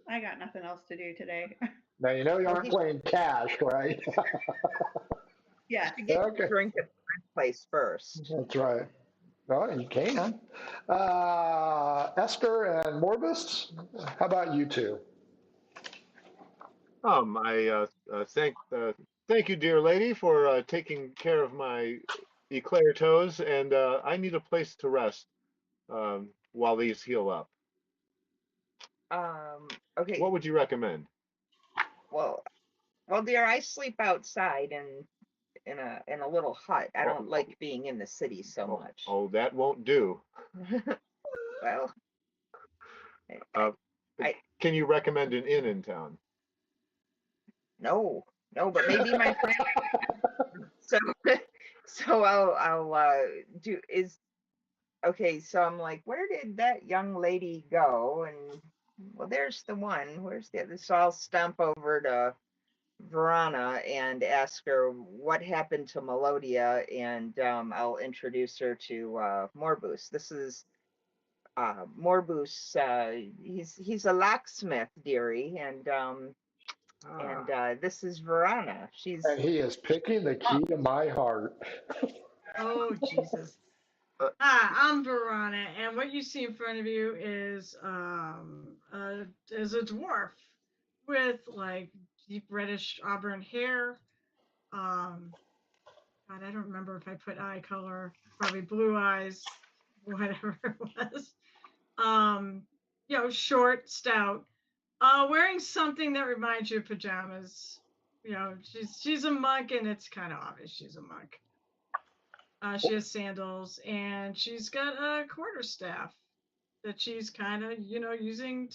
I got nothing else to do today. Now, you know you aren't playing cash, right? Yeah. To get Okay. a drink at the place first. That's right. Oh, you can. Esther and Morbus, how about you two? I thank you, dear lady, for taking care of my eclair toes, and I need a place to rest while these heal up. Okay. What would you recommend? Well, dear, I sleep outside in a little hut. I don't like being in the city so much. Oh, that won't do. Well, Can you recommend an inn in town? no, but maybe my friend. So I'll do is okay. So I'm like, where did that young lady go? And well, there's the one. Where's the other? So I'll stomp over to Verana and ask her what happened to Melodia, and I'll introduce her to Morbus. This is Morbus. He's a locksmith, dearie, and this is Verana. And he is picking the key to my heart. Oh, Jesus. I'm Verana, and what you see in front of you is a dwarf with like deep reddish auburn hair. God, I don't remember if I put eye color. Probably blue eyes, whatever it was. Short, stout. Wearing something that reminds you of pajamas. She's a monk, and it's kind of obvious she's a monk. She has sandals, and she's got a quarterstaff that she's kind of, using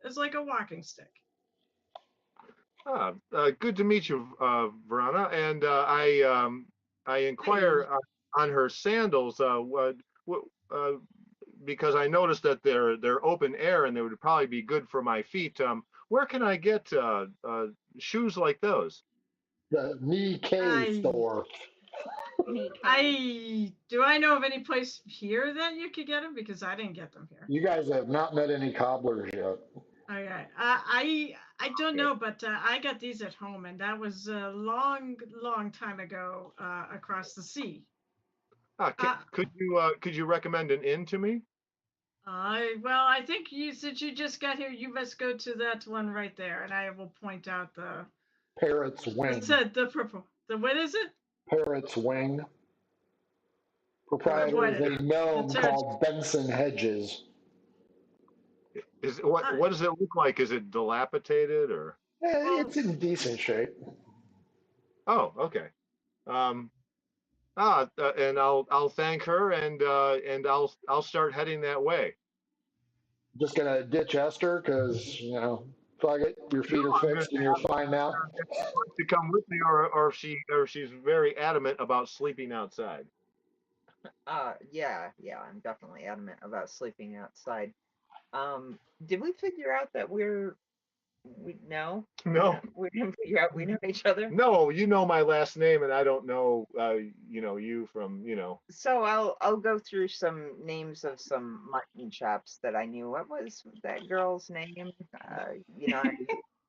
as like a walking stick. Good to meet you, Verana. And I inquire on her sandals. Because I noticed that they're open air and they would probably be good for my feet. Where can I get shoes like those? The Nikkei I- store. Do I know of any place here that you could get them? Because I didn't get them here. You guys have not met any cobblers yet. Okay. I don't know, but I got these at home, and that was a long time ago across the sea. Could you recommend an inn to me? Well, I think since you just got here, you must go to that one right there, and I will point out the Parrot's Wing. It said the purple. What is it? Parrot's Wing. Proprietor is a gnome called Benson Hedges. What does it look like? Is it dilapidated or? It's in decent shape. Oh, okay. And I'll thank her, and I'll start heading that way. Just gonna ditch Esther because fuck it, your feet are fixed and you're fine now. To come with me, or she's very adamant about sleeping outside. Yeah, I'm definitely adamant about sleeping outside. Did we figure out that no? No. We didn't figure out we know each other? No, you know my last name, and I don't know, you from, So I'll go through some names of some mutton chops that I knew. What was that girl's name?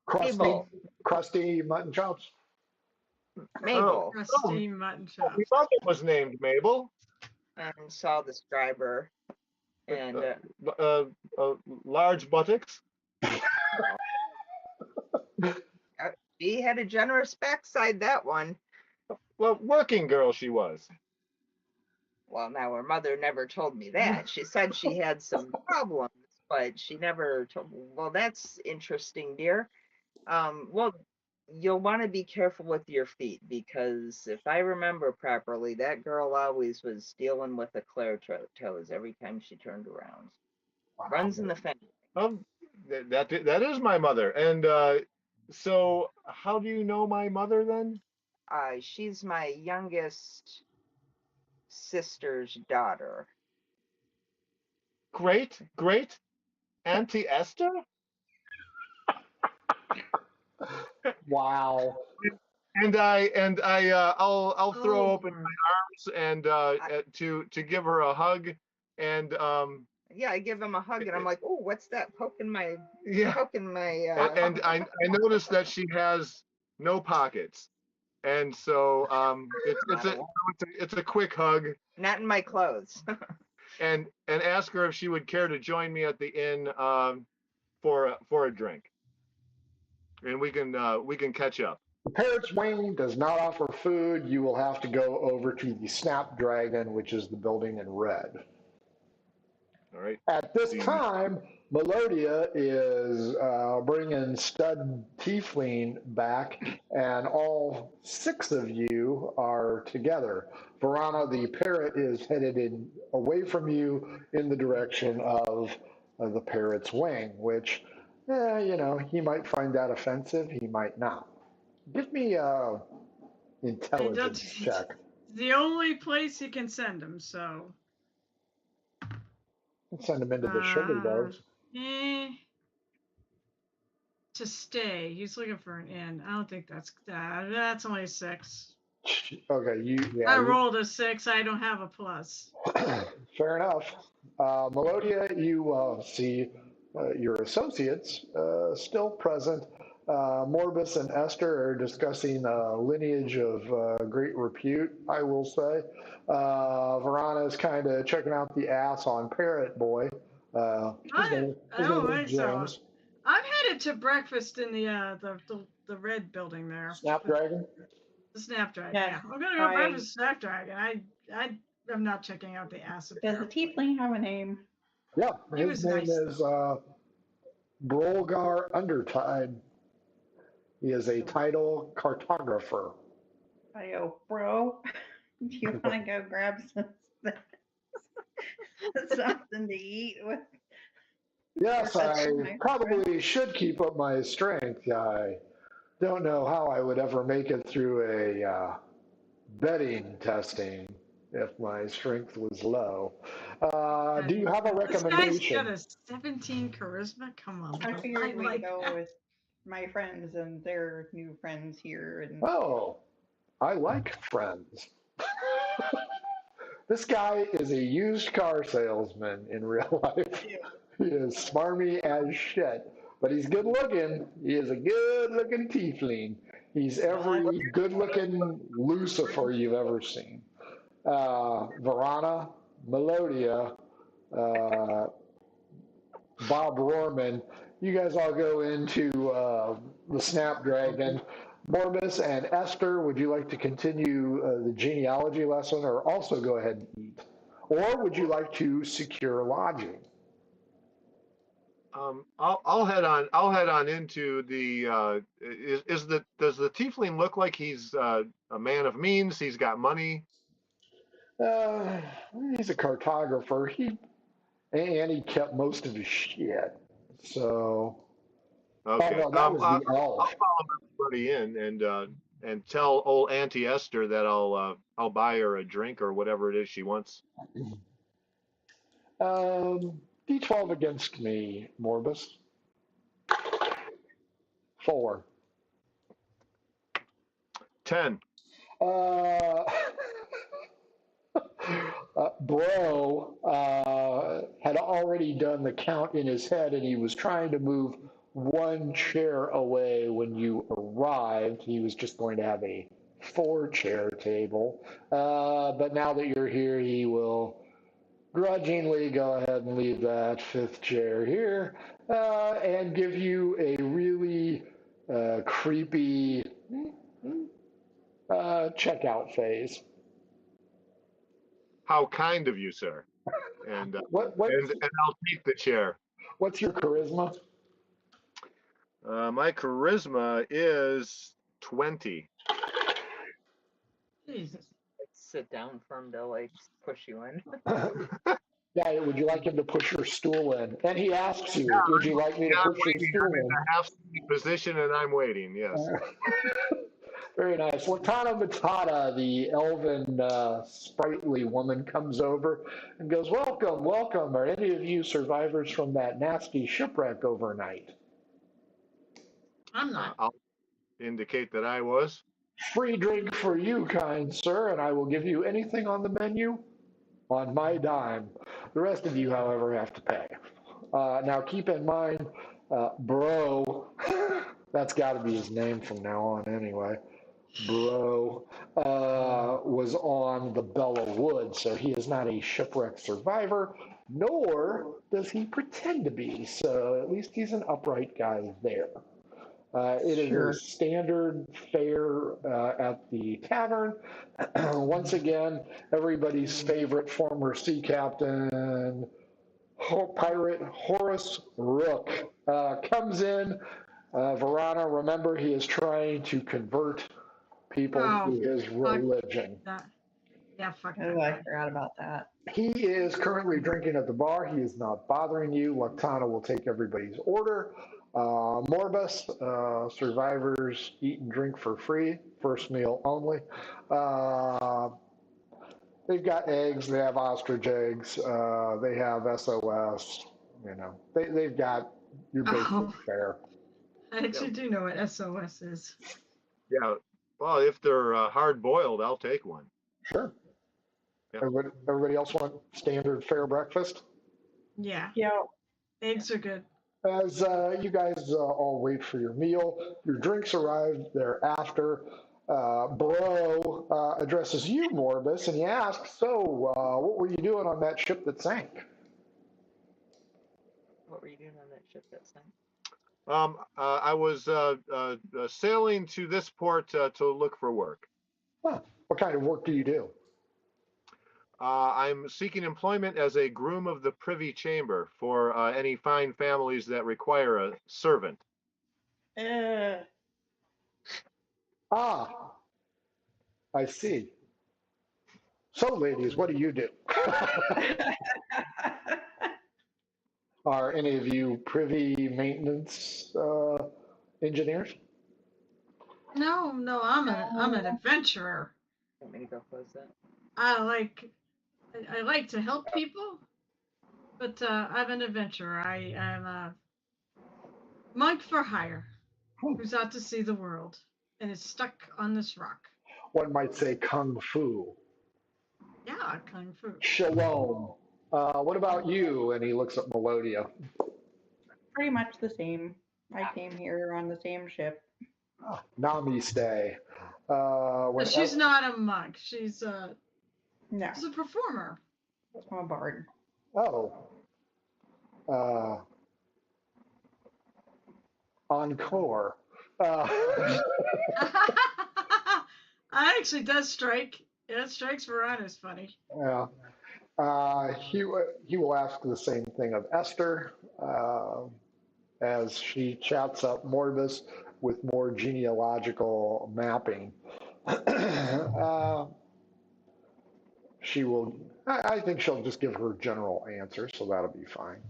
Crusty mutton chops. Mabel. Crusty mutton chops. We thought it was named Mabel. And so I'll describe her. And large buttocks. She had a generous backside, that one. Well, working girl she was. Well, now her mother never told me that. She said she had some problems, but she never told me. Well, that's interesting, dear. Well, you'll want to be careful with your feet, because if I remember properly, that girl always was dealing with the clear toes every time she turned around. Wow. Runs in the family. That is my mother. And so how do you know my mother then? She's my youngest sister's daughter. Great Auntie Esther? Wow. And I'll throw open my arms and to give her a hug, and yeah, I give him a hug, and I'm like, oh, what's that poking my and I noticed that she has no pockets, and so it's a quick hug. Not in my clothes. and ask her if she would care to join me at the inn for a drink, and we can catch up. The Parrot's Wing does not offer food. You will have to go over to the Snapdragon, which is the building in red. All right. At this time, Melodia is bringing Stud Tiefling back, and all 6 of you are together. Verana, the parrot, is headed away from you in the direction of the Parrot's Wing, which, he might find that offensive. He might not. Give me an intelligence check. The only place you can send him, so... Send him into the sugar dogs. To stay. He's looking for an inn. I don't think that's only a 6. Okay, I rolled a 6. I don't have a plus. Fair enough. Melodia, you see your associates still present. Morbus and Esther are discussing a lineage of great repute, I will say. Verana is kind of checking out the ass on Parrot Boy. His name is James. I'm headed to breakfast in the red building there. Snapdragon? The Snapdragon, yeah. I'm going to go breakfast Snapdragon. I'm not checking out the ass. Does the tiefling have a name? Yeah, his name is Brolgar Undertide. He is a title cartographer. Yo, bro, do you want to go grab something to eat with? Yes, I probably should keep up my strength. I don't know how I would ever make it through a betting testing if my strength was low. Do you have a recommendation? This guy's got a 17 charisma. Come on. I figured we'd go with my friends and their new friends here, and Oh, I like friends. This guy is a used car salesman in real life. He is smarmy as shit, but he's good looking. He is a good looking tiefling. He's every good looking Lucifer you've ever seen. Verana, Melodia, uh, Bob Rohrman, you guys all go into the Snapdragon. Morbus and Esther, would you like to continue the genealogy lesson or also go ahead and eat? Or would you like to secure lodging? I'll head on. I'll head on into the. Does the tiefling look like he's a man of means? He's got money. Uh, he's a cartographer. He kept most of his shit. So, Okay. no, that was the I'll elf. follow everybody in and tell old Auntie Esther that I'll buy her a drink or whatever it is she wants. D12 against me, Morbus. 4. 10. Uh, Bro had already done the count in his head, and he was trying to move one chair away when you arrived. He was just going to have a 4-chair table. But now that you're here, he will grudgingly go ahead and leave that 5th chair here and give you a really creepy checkout phase. How kind of you, sir. And What and I'll take the chair. what's your charisma? My charisma is 20. Jesus. Sit down for him to like push you in. Yeah, would you like him to push your stool in? And he asks you, would you like me to push your stool I'm in in? a half-seated position and I'm waiting. Yes. Very nice. Latana Matata, the elven sprightly woman, comes over and goes, welcome, welcome. Are any of you survivors from that nasty shipwreck overnight? I'm not. I'll indicate that I was. Free drink for you, kind sir, and I will give you anything on the menu on my dime. The rest of you, however, have to pay. Now, keep in mind, Bro, that's got to be his name from now on anyway. Bro was on the Bella Wood, so he is not a shipwreck survivor, nor does he pretend to be. So at least he's an upright guy there. It is a standard fare at the tavern. Once again, everybody's favorite former sea captain, pirate Horace Rook, comes in. Verana, remember, he is trying to convert people to his religion. Yeah, fuck oh, that. I forgot about that. He is currently drinking at the bar. He is not bothering you. Lactana will take everybody's order. Morbus, survivors eat and drink for free, first meal only. They've got eggs, they have ostrich eggs, they have SOS, they've got your basic fare. I actually do know what SOS is. Yeah. Well, if they're hard boiled, I'll take one. Sure. Yeah. Everybody else want standard fare breakfast? Yeah. Yeah. Eggs are good. As you guys all wait for your meal, your drinks arrive thereafter. Bro addresses you, Morbus, and he asks, so what were you doing on that ship that sank? What were you doing on that ship that sank? I was sailing to this port to look for work. Huh. What kind of work do you do? I'm seeking employment as a groom of the Privy Chamber for any fine families that require a servant. Ah, I see. So, ladies, what do you do? Are any of you privy maintenance engineers? No, I'm an adventurer. Want me to go close that? I like to help people, but I'm an adventurer. I'm a monk for hire. who's out to see the world and is stuck on this rock. One might say kung fu. Yeah, kung fu. Shalom. What about you? And he looks at Melodia. Pretty much the same. I came here on the same ship. Namaste. But she's not a monk. She's a No, performer. I'm a bard. Oh. Encore. That actually does strike. It strikes Verona as funny. Yeah. He will ask the same thing of Esther as she chats up Morbus with more genealogical mapping. She will. I think she'll just give her general answer, so that'll be fine.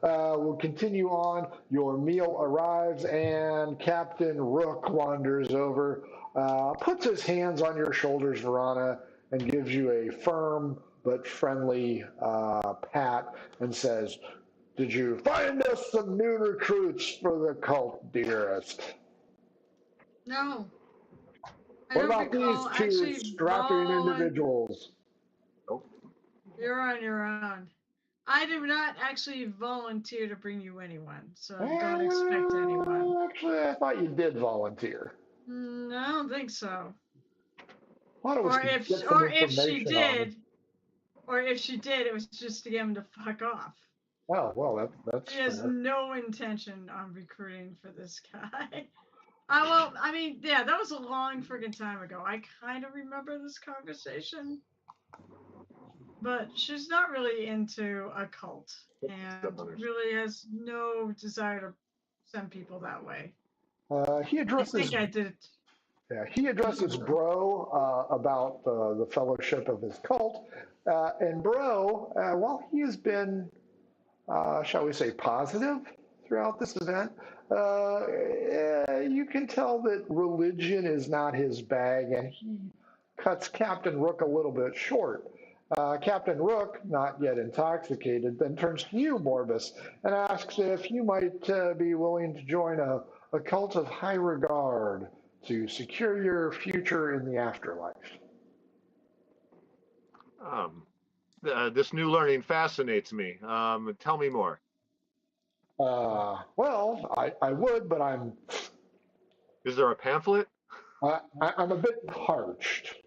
We'll continue on. Your meal arrives, and Captain Rook wanders over, puts his hands on your shoulders, Verona, and gives you a firm but friendly pat and says, "Did you find us some new recruits for the cult, dearest?" No. What about these two strapping individuals? You're on your own. I do not actually volunteer to bring you anyone, so don't expect anyone. Actually, I thought you did volunteer. No, I don't think so. Or if she did, it was just to get him to fuck off. Oh, well, that's She has fair. no intention on recruiting for this guy. That was a long friggin' time ago. I kind of remember this conversation. But she's not really into a cult and really has no desire to send people that way. He addresses. I think I did. Yeah, he addresses Bro about the fellowship of his cult, and Bro, while he has been, shall we say, positive throughout this event, you can tell that religion is not his bag, and he cuts Captain Rook a little bit short. Captain Rook, not yet intoxicated, then turns to you, Morbus, and asks if you might be willing to join a cult of high regard to secure your future in the afterlife. This new learning fascinates me. Tell me more. Well, I would, but I'm... Is there a pamphlet? I'm a bit parched.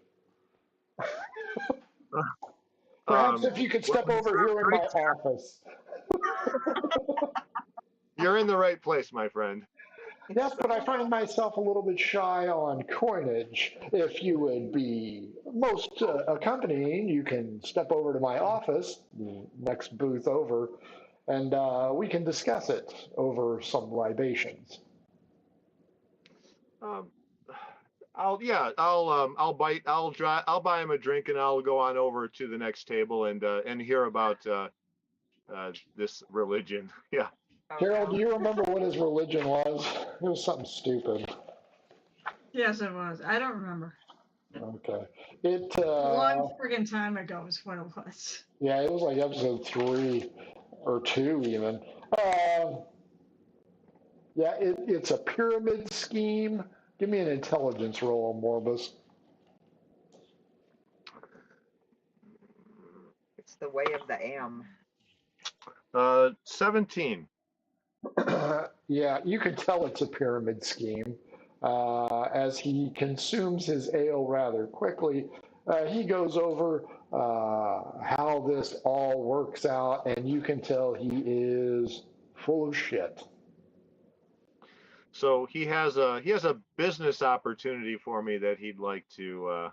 Perhaps if you could step over here in my office. You're in the right place, my friend. Yes, but I find myself a little bit shy on coinage. If you would be most accompanying, you can step over to my office, the next booth over, and we can discuss it over some libations. I'll buy him a drink, and I'll go on over to the next table and hear about this religion. Yeah. Carol, do you remember what his religion was? It was something stupid. Yes, it was. I don't remember. Okay. A long friggin' time ago is what it was. Yeah, it was like episode 3 or 2 even. Yeah, it's a pyramid scheme. Give me an intelligence roll, Morbus. It's the way of the am. 17. Yeah, you can tell it's a pyramid scheme. As he consumes his ale rather quickly, he goes over how this all works out, and you can tell he is full of shit. So he has a business opportunity for me that he'd like to,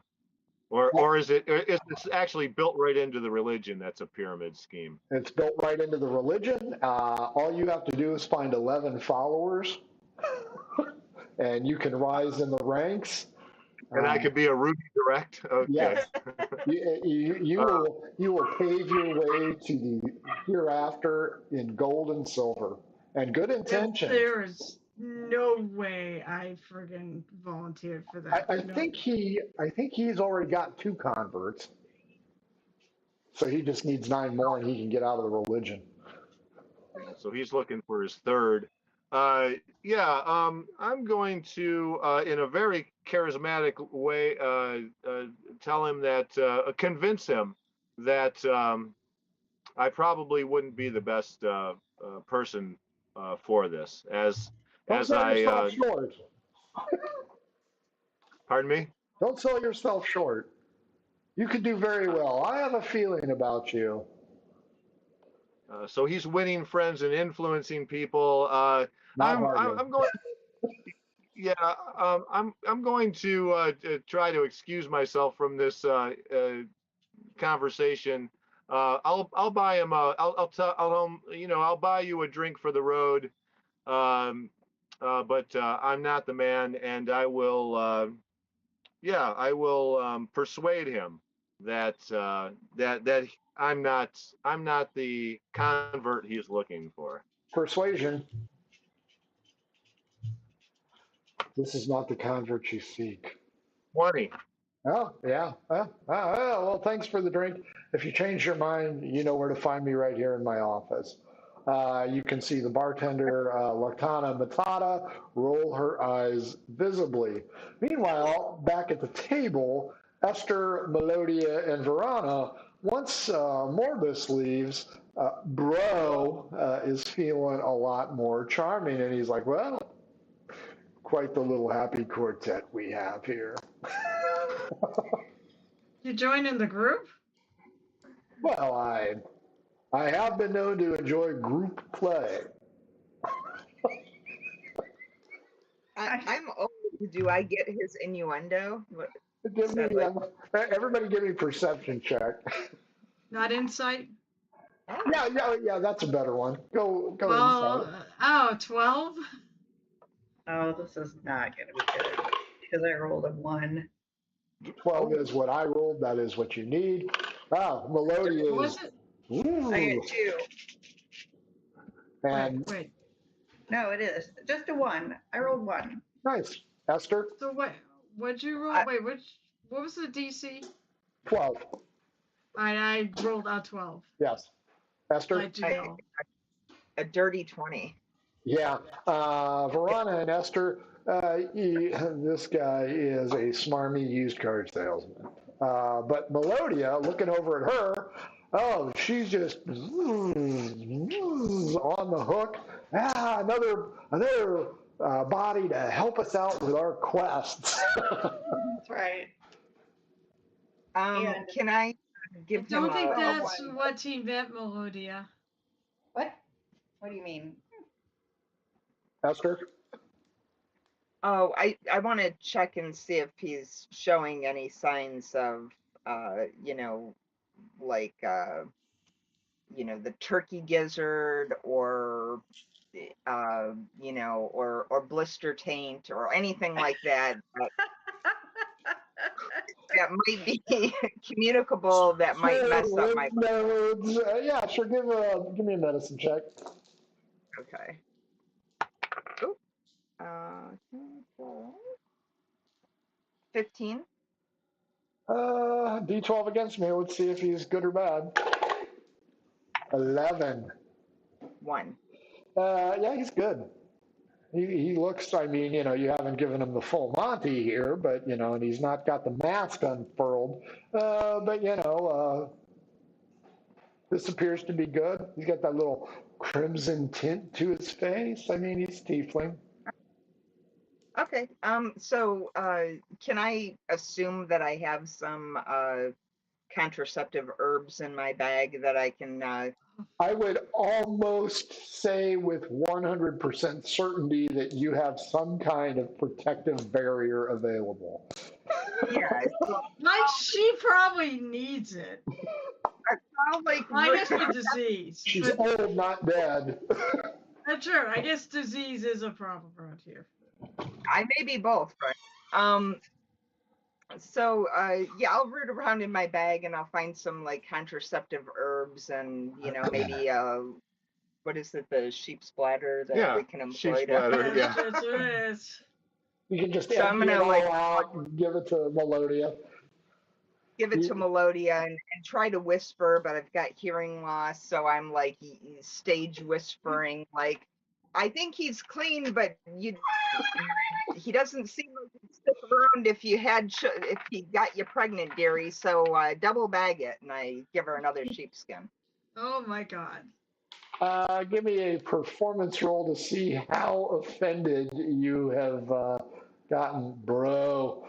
or is this actually built right into the religion? That's a pyramid scheme. It's built right into the religion. All you have to do is find 11 followers, and you can rise in the ranks. And I could be a Ruby Direct. Okay. Yes, you will pave your way to the hereafter in gold and silver, and good intentions. There is no way I friggin' volunteered for that. I think he's already got 2 converts, so he just needs 9 more, and he can get out of the religion. So he's looking for his third. Yeah, I'm going to, in a very charismatic way, tell him that, convince him that I probably wouldn't be the best person for this. Don't As sell I, yourself short. pardon me? Don't sell yourself short. You could do very well. I have a feeling about you. So he's winning friends and influencing people. Not hardly. I'm going. Yeah, I'm going to try to excuse myself from this conversation. I'll buy him. I'll buy you a drink for the road. But I'm not the man, and I will. Yeah, I will persuade him that that I'm not the convert he's looking for. Persuasion. This is not the convert you seek. 20. Oh, yeah. Well, thanks for the drink. If you change your mind, you know where to find me right here in my office. You can see the bartender, Lactana Matata, roll her eyes visibly. Meanwhile, back at the table, Esther, Melodia, and Verana, once Morbus leaves, Bro is feeling a lot more charming, and he's like, well, quite the little happy quartet we have here. You joining the group? Well, I have been known to enjoy group play. I'm old. Do I get his innuendo? Give me, everybody give me perception check. Not insight? Yeah, that's a better one. Go Well, inside. 12? Oh, this is not going to be good because I rolled a 1. 12 is what I rolled. That is what you need. Melodia What is. was it? Ooh, I get 2. and Wait. No, it is just a 1. I rolled 1. nice. Esther, So what'd you roll? Wait, what was the DC? 12. I rolled out 12. Yes. Esther? I do know. A dirty 20. Yeah. Verana and Esther, this guy is a smarmy used car salesman. But Melodia, looking over at her, oh, she's just on the hook. Another body to help us out with our quests. That's right. Can I give I don't him think a that's one? what he meant, Melodia. What? What do you mean? Esther? Oh, I want to check and see if he's showing any signs of, like, the turkey gizzard or, or blister taint or anything like that. That might be communicable. That might mess up my. Yeah, sure. Give me a medicine check. Okay. Ooh. 15. D12 against me. Let's see if he's good or bad. 11. 1. Yeah, he's good. He looks, I mean, you haven't given him the full Monty here, but, and he's not got the mask unfurled. But, this appears to be good. He's got that little crimson tint to his face. I mean, he's tiefling. Okay. So, can I assume that I have some contraceptive herbs in my bag that I can? I would almost say with 100% certainty that you have some kind of protective barrier available. Yeah. Like, she probably needs it. I guess with disease. She's old, not dead. That's true. I guess disease is a problem around here. I may be both, but so yeah, I'll root around in my bag and I'll find some like contraceptive herbs and maybe what is it, the sheep's bladder that we can employ sheep's bladder, yeah. You can just so I'm gonna out and give it to Melodia. Give it to Melodia and try to whisper, but I've got hearing loss, so I'm like stage whispering like, I think he's clean, but he doesn't seem like he'd stick around if if he got you pregnant, dearie. So double bag it, and I give her another sheepskin. Oh my God. Give me a performance roll to see how offended you have gotten, bro.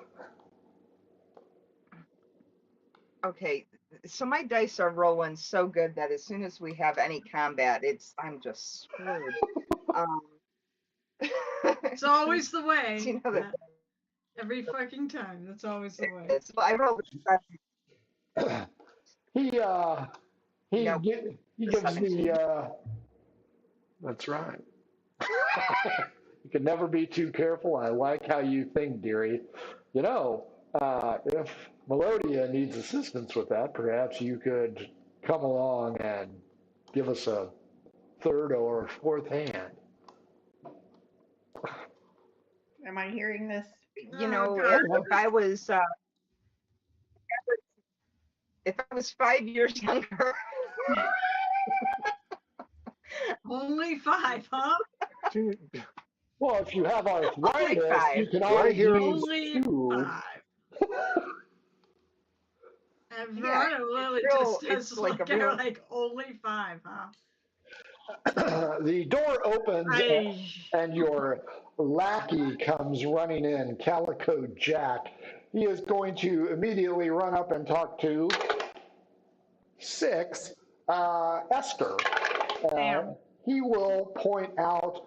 Okay, so my dice are rolling so good that as soon as we have any combat, I'm just screwed. It's always the way. You know that Every fucking time. That's always the way. it's, I rolled He Nope. he gives me that's right. You can never be too careful. I like how you think, dearie. You know, if Melodia needs assistance with that, perhaps you could come along and give us a third or fourth hand. Am I hearing this? You know, God. if I was 5 years younger. Only 5, huh? Well, if you have arthritis, five. you can Do I always hear- use Only 2. 5. And Yeah, Verona Lily real- just it's does like look a at her real- like only 5, huh? The door opens I, and your lackey comes running in, Calico Jack. He is going to immediately run up and talk to 6, Esther. Damn. He will point out,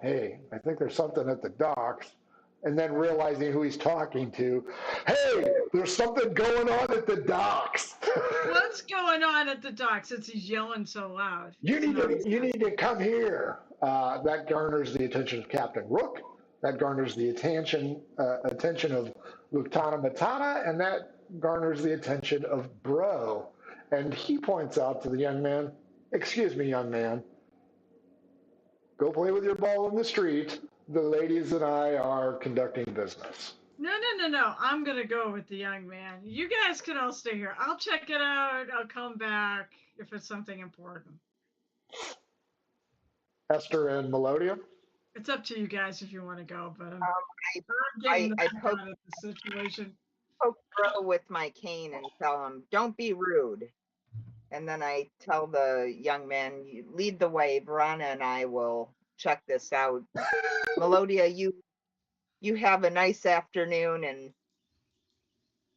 hey, I think there's something at the docks. And then realizing who he's talking to, hey, there's something going on at the docks. What's going on at the dock since he's yelling so loud? You need to come here. That garners the attention of Captain Rook. That garners the attention of Lieutenant Matana, and that garners the attention of Bro. And he points out to the young man, excuse me, young man, go play with your ball in the street. The ladies and I are conducting business. No. I'm going to go with the young man. You guys can all stay here. I'll check it out. I'll come back if it's something important. Esther and Melodia? It's up to you guys if you want to go, but I'm I getting the poke- out of the situation. Poke Bro with my cane and tell him, don't be rude. And then I tell the young man, you lead the way. Verona and I will check this out. Melodia, you have a nice afternoon, and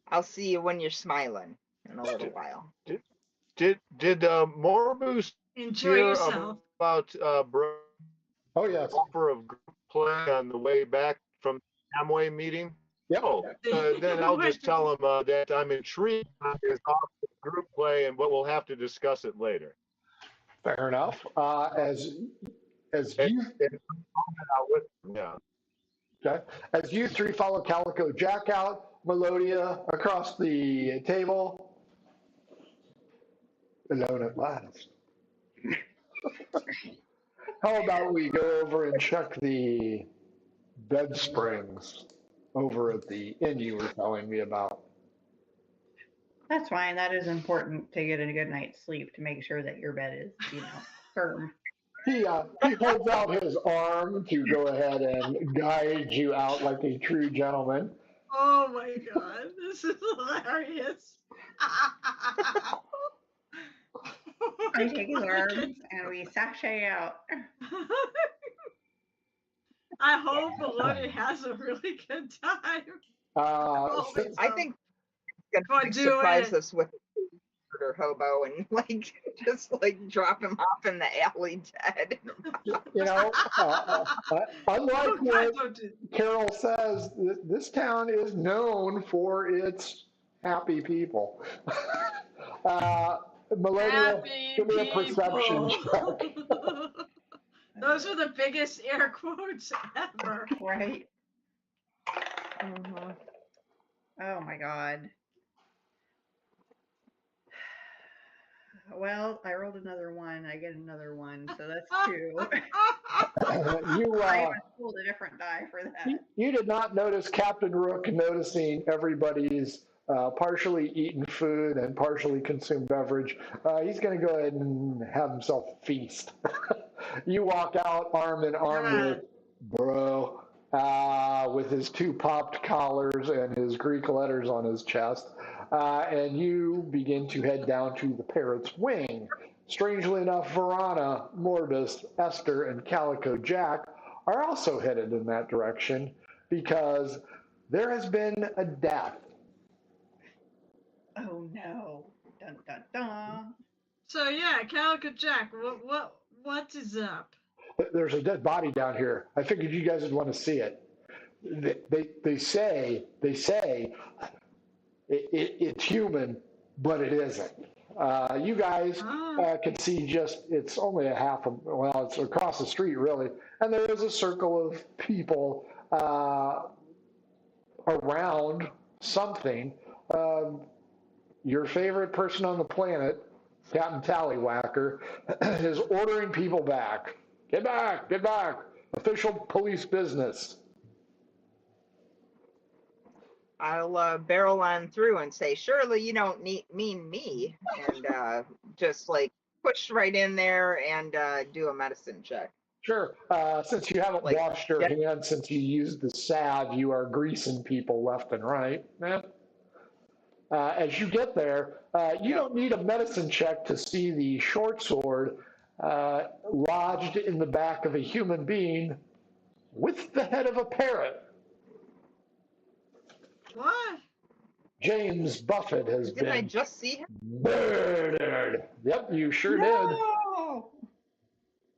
I'll see you when you're smiling in a little while. Did Morbus Enjoy hear yourself. about Bro Oh, yes. offer of group play on the way back from the Amway meeting? Yep. Oh, then I'll just tell him that I'm intrigued by his offer of group play, and we'll have to discuss it later. Fair enough. As And you I'll with him, yeah. Okay. As you 3 follow Calico Jack out, Melodia across the table, alone at last. How about we go over and check the bed springs over at the inn you were telling me about? That's fine. That is important to get a good night's sleep to make sure that your bed is, firm. He holds out his arm to go ahead and guide you out like a true gentleman. Oh my God, this is hilarious. I take his arms and we sashay out. I hope Melodia has a really good time. I think he's Go on, going to do surprise it. us with a murder hobo and just drop him off in the alley dead. You know, unlike what Don't do- Carol says, this town is known for its happy people. Melodia, Happy give me a perception people. check. Those are the biggest air quotes ever. Right? Mhm. Oh my God. Well, I rolled another 1. I get another 1, so that's 2. You, I even pulled a different die for that. you did not notice Captain Rook noticing everybody's partially eaten food and partially consumed beverage. He's going to go ahead and have himself a feast. You walk out arm in arm with Bro, with his two popped collars and his Greek letters on his chest, and you begin to head down to the parrot's wing. Strangely enough, Verana, Morbus, Esther, and Calico Jack are also headed in that direction because there has been a death. Oh no. Dun dun dun. So yeah, Calico Jack, what is up? There's a dead body down here. I figured you guys would want to see it. They say it's human, but it isn't. You guys can see it's only it's across the street really, and there is a circle of people around something. Your favorite person on the planet, Captain Tallywhacker, is ordering people back. Get back, get back. Official police business. I'll barrel on through and say, surely you don't mean me, and just like push right in there and do a medicine check. Sure. Since you haven't washed your hands since you used the salve, you are greasing people left and right. Yeah. As you get there, you don't need a medicine check to see the short sword lodged in the back of a human being with the head of a parrot. What? James Buffett has Didn't I been just see him? murdered. Yep, you sure did. No!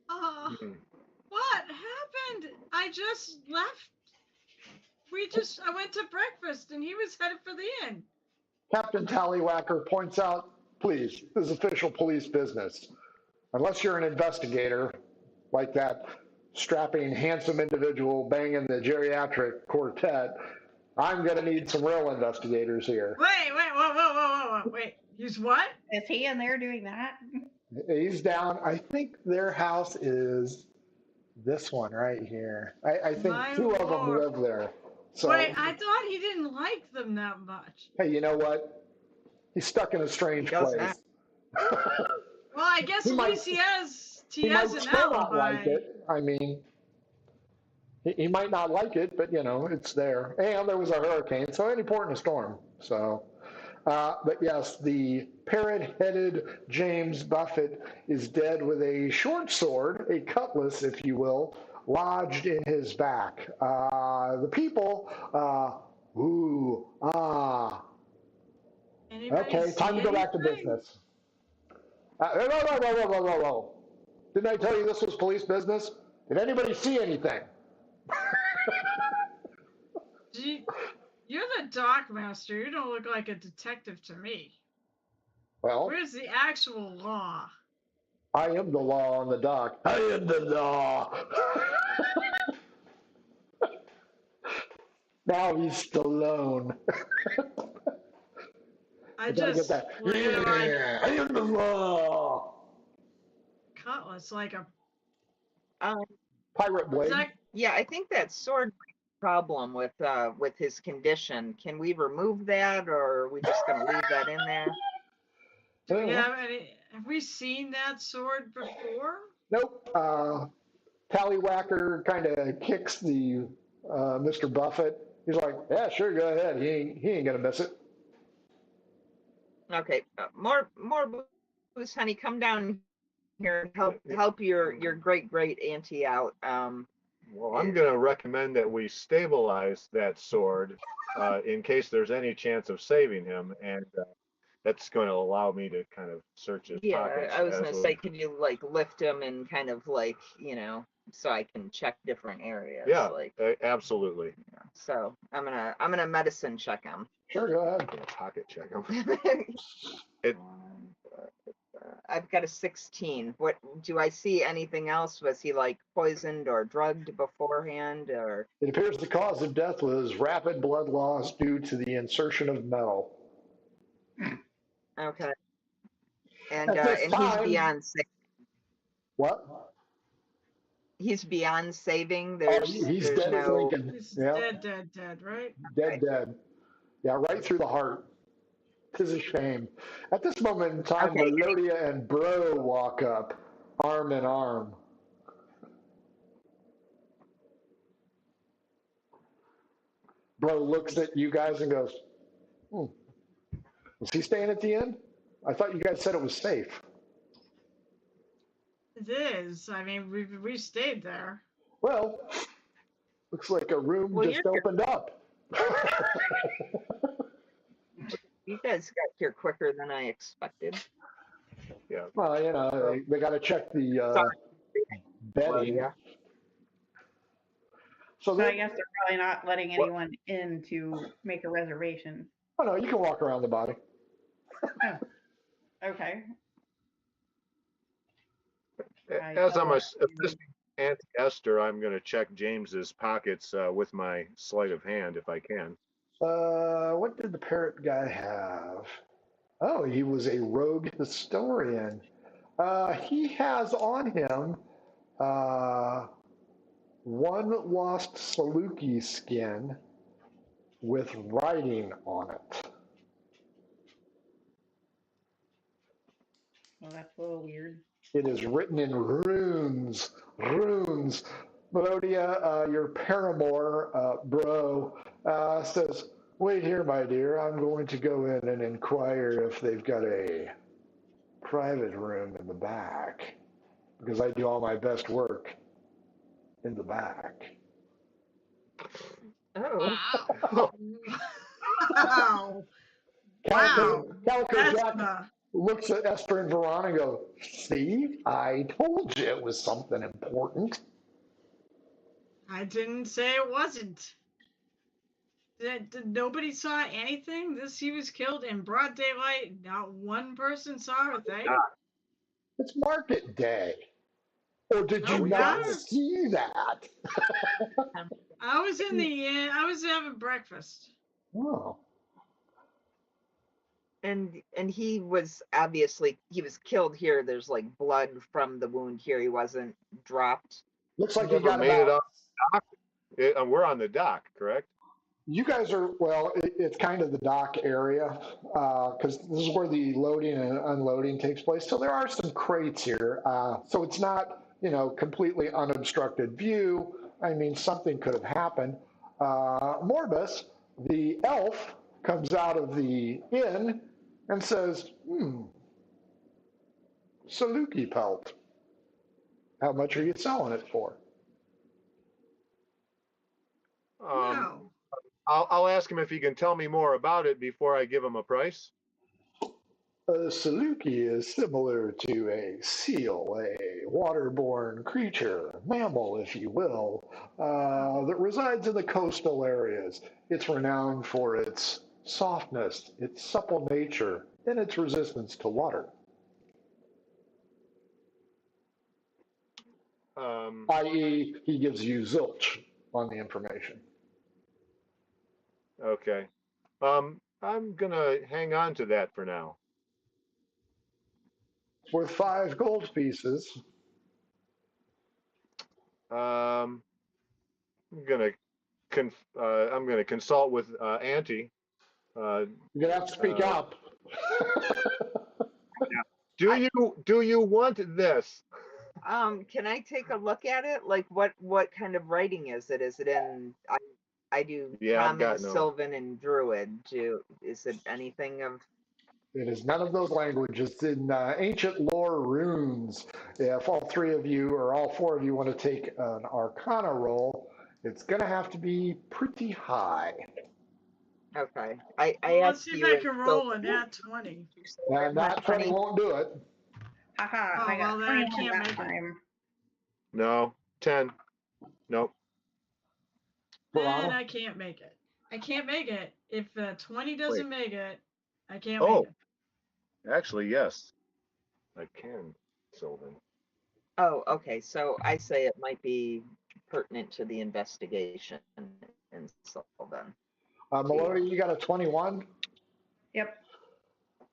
What happened? I just left. I went to breakfast and he was headed for the inn. Captain Tallywhacker points out, please, this is official police business. Unless you're an investigator, like that strapping, handsome individual banging the geriatric quartet, I'm going to need some real investigators here. Wait. He's what? Is he in there doing that? He's down. I think their house is this one right here. I think two of them live there. So, wait, I thought he didn't like them that much. Hey, you know what? He's stuck in a strange place. Well, I guess at least he has an still not alibi. like it. I mean, he might not like it, but it's there. And there was a hurricane, so any port in a storm. So, but yes, the parrot-headed James Buffett is dead with a short sword, a cutlass, if you will, lodged in his back. The people, Okay, time to go back to business. Whoa. Didn't I tell you this was police business? Did anybody see anything? You're the dock master. You don't look like a detective to me. Well, where's the actual law? I am the law on the dock. I am the law. Now he's Stallone. I just get that. Yeah, I am the law. Cutlass, like a pirate blade. Yeah, I think that sword problem with his condition. Can we remove that, or are we just going to leave that in there? Have we seen that sword before? Nope. Tallywhacker kind of kicks the Mr. Buffett. He's like, yeah, sure, go ahead. He ain't gonna miss it. Okay, more booze, honey. Come down here and help your great auntie out. Well, I'm going to recommend that we stabilize that sword in case there's any chance of saving him, and that's going to allow me to kind of search his pockets. I was going to say, can you like lift him and kind of like, so I can check different areas? Yeah, absolutely. So I'm gonna medicine check him. Sure, go ahead. Pocket check him. I've got a 16. What do I see? Anything else? Was he like poisoned or drugged beforehand, or? It appears the cause of death was rapid blood loss due to the insertion of metal. Okay. And he's beyond saving. What? He's beyond saving. He's dead as Lincoln. He's dead, right? Dead. Yeah, right through the heart. 'Tis a shame. At this moment in time, Melodia and Bro walk up, arm in arm. Bro looks at you guys and goes, hmm, is he staying at the inn? I thought you guys said it was safe. It is. I mean, we stayed there. Well, looks like a room Well, just opened up. you guys got here quicker than I expected. Yeah. Well, you know, they got to check the Sorry. bedding. Yeah. So So I they, guess they're probably not letting What- anyone in to make a reservation. oh no, you can walk around the body. Okay. As I'm assisting Aunt Esther, I'm going to check James's pockets with my sleight of hand if I can. What did the parrot guy have? Oh, he was a rogue historian. He has on him one lost Saluki skin with writing on it. Well, that's a little weird. It is written in runes. Runes. Melodia, your paramour, bro, says, wait here, my dear. I'm going to go in and inquire if they've got a private room in the back, because I do all my best work in the back. Oh. Wow. Wow. Wow. Calico That's Jack looks at Esther and Veron and goes, see, I told you it was something important. I didn't say it wasn't. Did nobody saw anything? He was killed in broad daylight. Not one person saw a thing. It's market day. Or did No, you we not got it. see that? I was in the inn. I was having breakfast. Oh. And he was obviously he was killed here. There's like blood from the wound here. He wasn't dropped. Looks like you Never got made it about, off the dock. We're on the dock, correct? you guys are, well, it's kind of the dock area, because this is where the loading and unloading takes place. So there are some crates here. So it's not, you know, completely unobstructed view. I mean, something could have happened. Morbus, the elf, comes out of the inn and says, Saluki pelt. How much are you selling it for? No. I'll ask him if he can tell me more about it before I give him a price. Saluki is similar to a seal, a waterborne creature, mammal, if you will, that resides in the coastal areas. It's renowned for its softness, its supple nature, and its resistance to water. I.e., he gives you zilch on the information. Okay. I'm gonna hang on to that for now. It's worth 5 gold pieces. I'm gonna consult with Auntie. You're gonna have to speak up. Do you want this? Can I take a look at it? Like what kind of writing is it? Is it in I do Yeah, I've Common, got no. Sylvan, and Druid. Is it anything of? It is none of those languages. It's in ancient lore runes. If all 3 of you or all 4 of you want to take an Arcana roll, it's going to have to be pretty high. Okay. I Well, let's asked see if you I if can roll a nat 20. And that 20 won't do it. Haha, Oh, I got well, then I 21 can't that make it. time. No. 10. Nope. Then Veronica? I can't make it. I can't make it. If 20 doesn't make it, I can't Oh. make it. Actually, yes. I can, Sylvan. Oh, okay. So I say it might be pertinent to the investigation in Sylvan. Melody, you got a 21? Yep.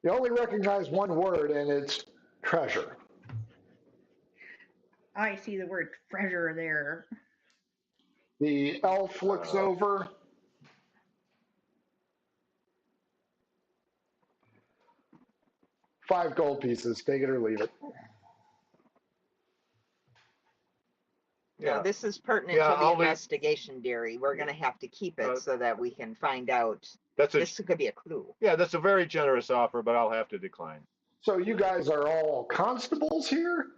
You only recognize one word, and it's treasure. I see the word treasure there. The elf looks over. Five gold pieces. Take it or leave it. No, this is pertinent Yeah, to the I'll leave- investigation, dearie. We're going to have to keep it so that we can find out. That's a This could be a clue. yeah, that's a very generous offer, but I'll have to decline. So you guys are all constables here?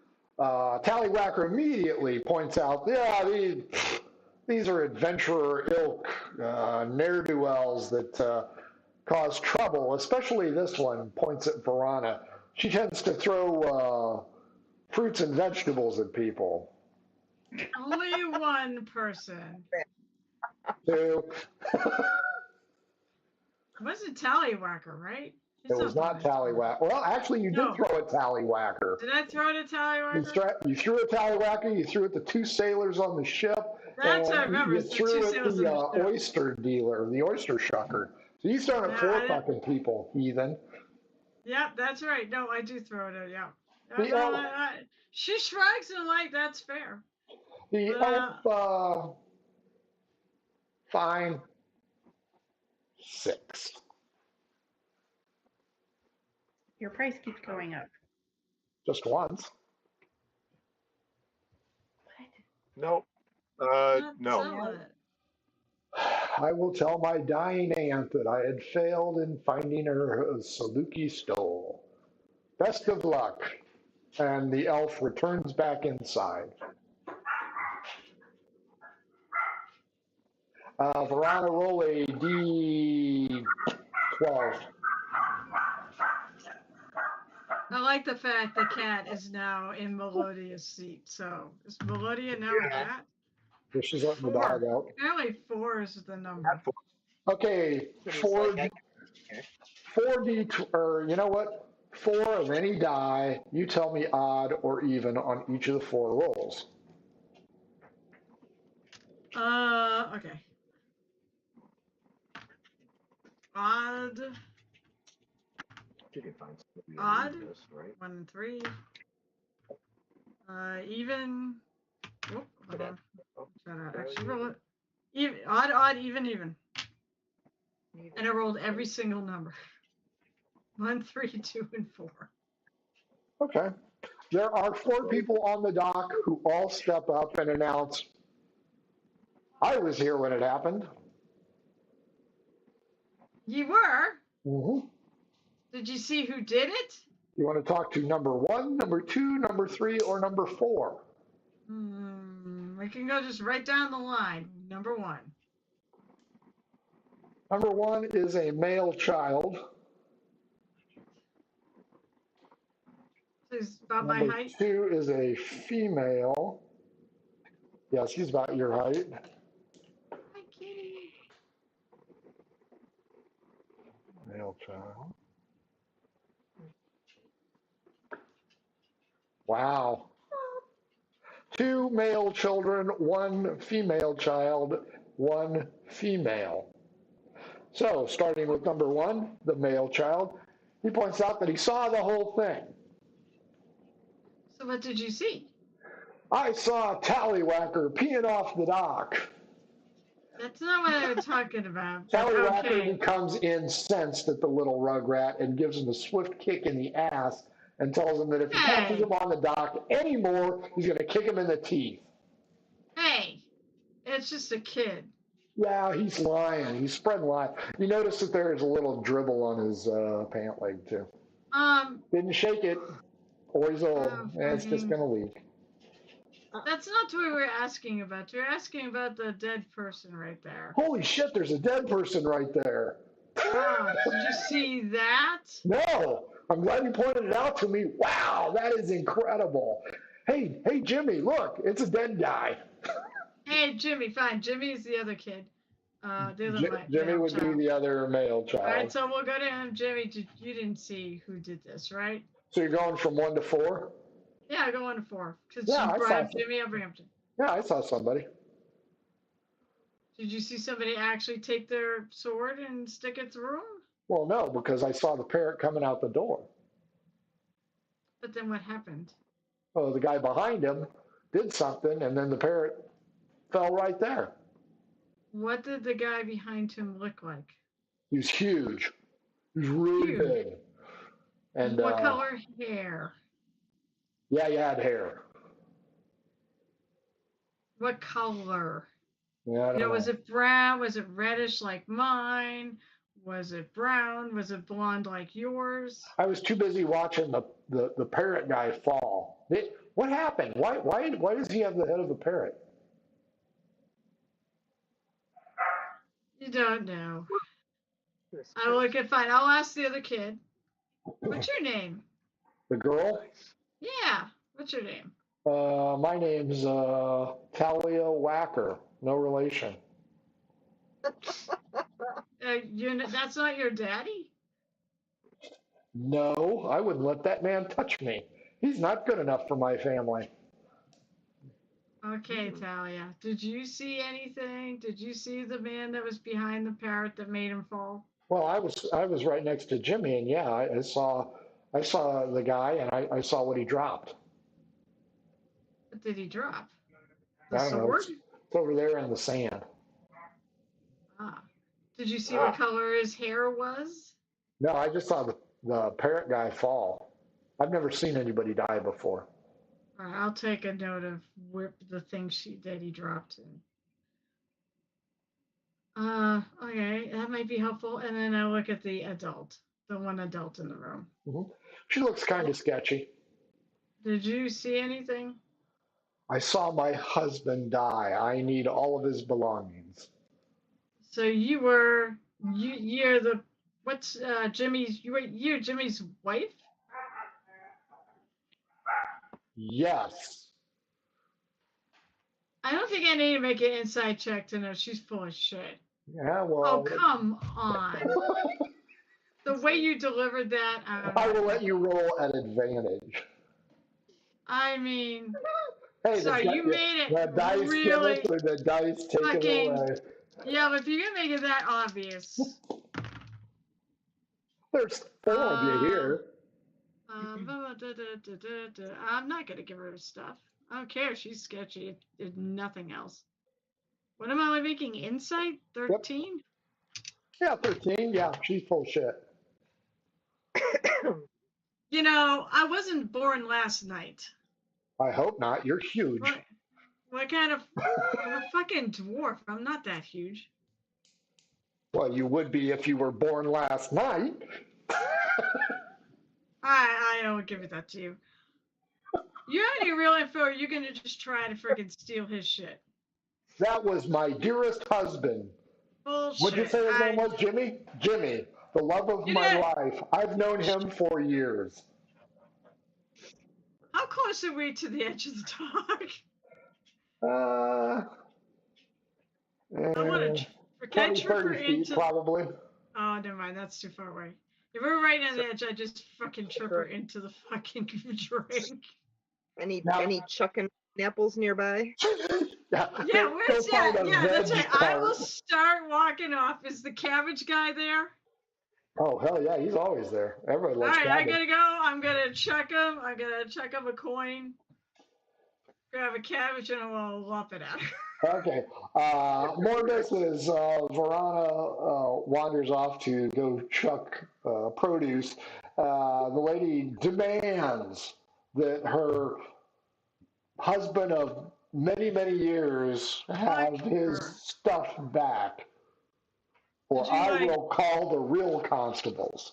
Tallywhacker immediately points out, yeah, these are adventurer ilk, ne'er-do-wells that cause trouble, especially this one, points at Verana. She tends to throw fruits and vegetables at people. Only one person. Two. It wasn't Tallywhacker, right? It was not Tallywhacker. Well, actually, you did throw a Tallywhacker. Did I throw it at Tallywhacker? You threw a Tallywhacker, you threw it to two sailors on the ship. That's and I remember. You It's the threw two it sailors the on the ship. oyster dealer, the oyster shucker. So you thrown at four fucking people, heathen. Yep, that's right. No, I do throw it at, yeah. The elf, She shrugs and like, that's fair. the elf fine. 6. Your price keeps going up. Just once. Nope. Not No. selling it. I will tell my dying aunt that I had failed in finding her Saluki stole. Best of luck. And the elf returns back inside. Verana, roll a D12. I like the fact the cat is now in Melodia's seat. So is Melodia now a cat? Yeah, she's letting the dog out. Apparently 4 is the number. Okay, 4D, or you know what? 4 of any die. You tell me odd or even on each of the 4 rolls. Okay. Odd. You can find somebody Odd. in this, right? 1 and 3. Even. Oh, hold on. Trying to actually roll it. Even, odd, even. And I rolled every single number. 1, 3, 2, and 4. Okay. There are 4 people on the dock who all step up and announce, I was here when it happened. You were? Mm-hmm. Did you see who did it? You want to talk to number 1, number 2, number 3, or number 4? We can go just right down the line. Number 1. Number 1 is a male child. He's about my Number height. 2 is a female. Yes, he's about your height. Hi, kitty. Male child. Wow. 2 male children, 1 female child, 1 female. So, starting with number 1, the male child, he points out that he saw the whole thing. So what did you see? I saw a Tallywhacker peeing off the dock. That's not what I was talking about. Tallywhacker Okay. becomes incensed at the little rugrat and gives him a swift kick in the ass and tells him that if he catches him on the dock anymore, he's going to kick him in the teeth. Hey, it's just a kid. Yeah, he's lying. He's spreading lies. You notice that there's a little dribble on his pant leg, too. Didn't shake it. Boy's old. And it's just going to leak. That's not what we were asking about. We were asking about the dead person right there. Holy shit, there's a dead person right there. Oh, did you see that? No, I'm glad you pointed it out to me. Wow, that is incredible. Hey, Jimmy, look, it's a dead guy. Hey, Jimmy, fine. Jimmy is the other kid. Jimmy would be the other male child. All right, so we'll go to him. Jimmy, you didn't see who did this, right? So you're going from 1 to 4? Yeah, I go 1 to 4. Because Yeah, you brought up Jimmy, I'll bring him to. Yeah, I saw somebody. Did you see somebody actually take their sword and stick it through him? Well, no, because I saw the parrot coming out the door. But then what happened? Oh, the guy behind him did something, and then the parrot fell right there. What did the guy behind him look like? He was huge. He was really Huge. big. And what color hair? Yeah, he had hair. What color? Yeah, I don't know. Was it brown? Was it reddish like mine? Was it brown? Was it blonde like yours? I was too busy watching the parrot guy fall. What happened? Why does he have the head of a parrot? You don't know. This I will get fine. I'll ask the other kid. What's your name? The girl? Yeah. What's your name? My name's Talia Whacker. No relation. That's not your daddy? No, I wouldn't let that man touch me. He's not good enough for my family. Okay, Talia. Did you see anything? Did you see the man that was behind the parrot that made him fall? Well, I was right next to Jimmy, and yeah, I saw the guy, and I saw what he dropped. What did he drop? I The don't know. sword? It's over there in the sand. Ah. Did you see what color his hair was? No, I just saw the parrot guy fall. I've never seen anybody die before. All right, I'll take a note of the thing that he dropped in. Okay, that might be helpful. And then I'll look at the one adult in the room. Mm-hmm. She looks kind of sketchy. Did you see anything? I saw my husband die. I need all of his belongings. So you're Jimmy's you're Jimmy's wife? Yes. I don't think I need to make an inside check to know she's full of shit. Yeah, well. Oh, come on. The way you delivered that. I will let you roll at advantage. I mean, hey, so you made it the dice really give it or the dice take it away. Yeah, but if you're gonna make it that obvious. There's 4 of you here. I'm not gonna give her stuff. I don't care. She's sketchy. If nothing else. What am I making? Insight 13? Yep. Yeah, 13. Yeah, she's full shit. I wasn't born last night. I hope not. You're huge. What kind of? I'm a fucking dwarf. I'm not that huge. Well, you would be if you were born last night. I don't give it that to you. You have any real info, or are you gonna just try to freaking steal his shit? That was my dearest husband. Bullshit. What'd you say his name was? Jimmy? Jimmy, the love of my life. I've known him for years. How close are we to the edge of the dock? I want to. Can I trip her into? Probably. Oh, never mind. That's too far away. If we're right on the edge, I just fucking trip her into the fucking drink. Any chucking apples nearby? Yeah, where's that? Yeah, that's right. I will start walking off. Is the cabbage guy there? Oh, hell yeah, he's always there. Everybody loves cabbage. All right, I gotta go. I'm gonna chuck him. I'm gonna chuck him a coin. Grab a cabbage and I'll lump it out. Okay. More misses. Verona wanders off to go chuck produce. The lady demands that her husband of many, many years have his stuff back, or I will call the real constables.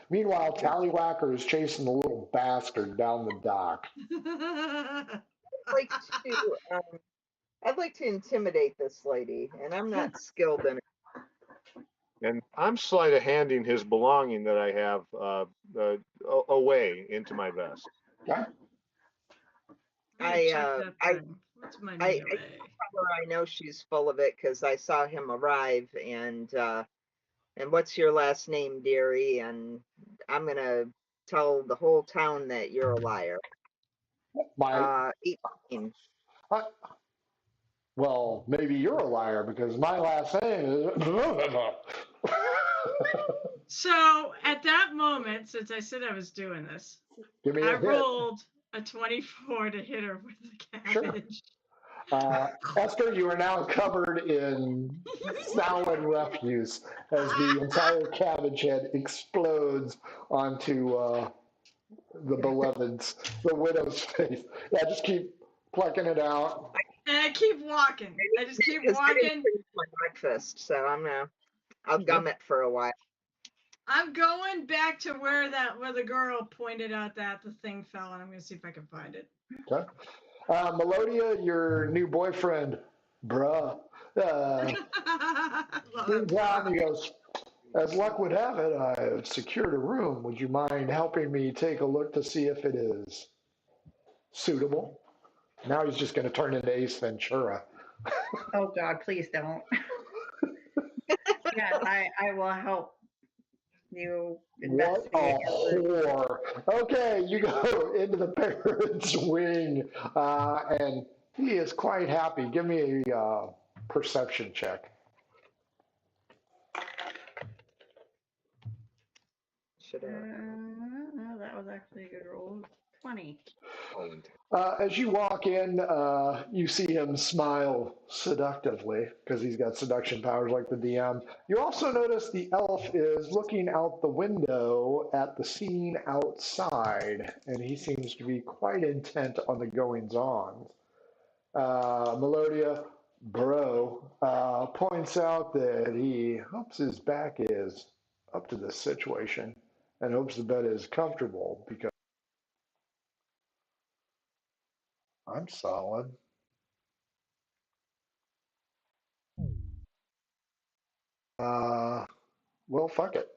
Meanwhile, Tallywhacker is chasing the little bastard down the dock. I'd like to intimidate this lady, and I'm not skilled in it. And I'm sleight of handing his belonging that I have away into my vest. Okay. I know she's full of it because I saw him arrive, and what's your last name, dearie? And I'm gonna tell the whole town that you're a liar. 18. Well, maybe you're a liar because my last name is. So at that moment, since I said I was doing this, I rolled a 24 to hit her with the cabbage. Sure. Esther, you are now covered in salad refuse as the entire cabbage head explodes onto the widow's face. Yeah, just keep Plucking it out. And I keep walking. I just keep Because I didn't walking. finish my breakfast, so I'll gum it for a while. I'm going back to where the girl pointed out that the thing fell, and I'm gonna see if I can find it. Okay. Melodia, your new boyfriend, bruh. Love it, Sits down bro. and he goes, as luck would have it, I've secured a room. Would you mind helping me take a look to see if it is suitable? Now he's just going to turn into Ace Ventura. Oh God, please don't. Yes, I will help you What a investigate your room. whore. Okay, you go into the parents' wing, and he is quite happy. Give me a perception check. Should have. No, that was actually a good roll. 20. As you walk in, you see him smile seductively because he's got seduction powers like the DM. You also notice the elf is looking out the window at the scene outside, and he seems to be quite intent on the goings on. Melodia, bro, points out that he hopes his back is up to this situation and hopes the bed is comfortable because I'm solid. Well, fuck it.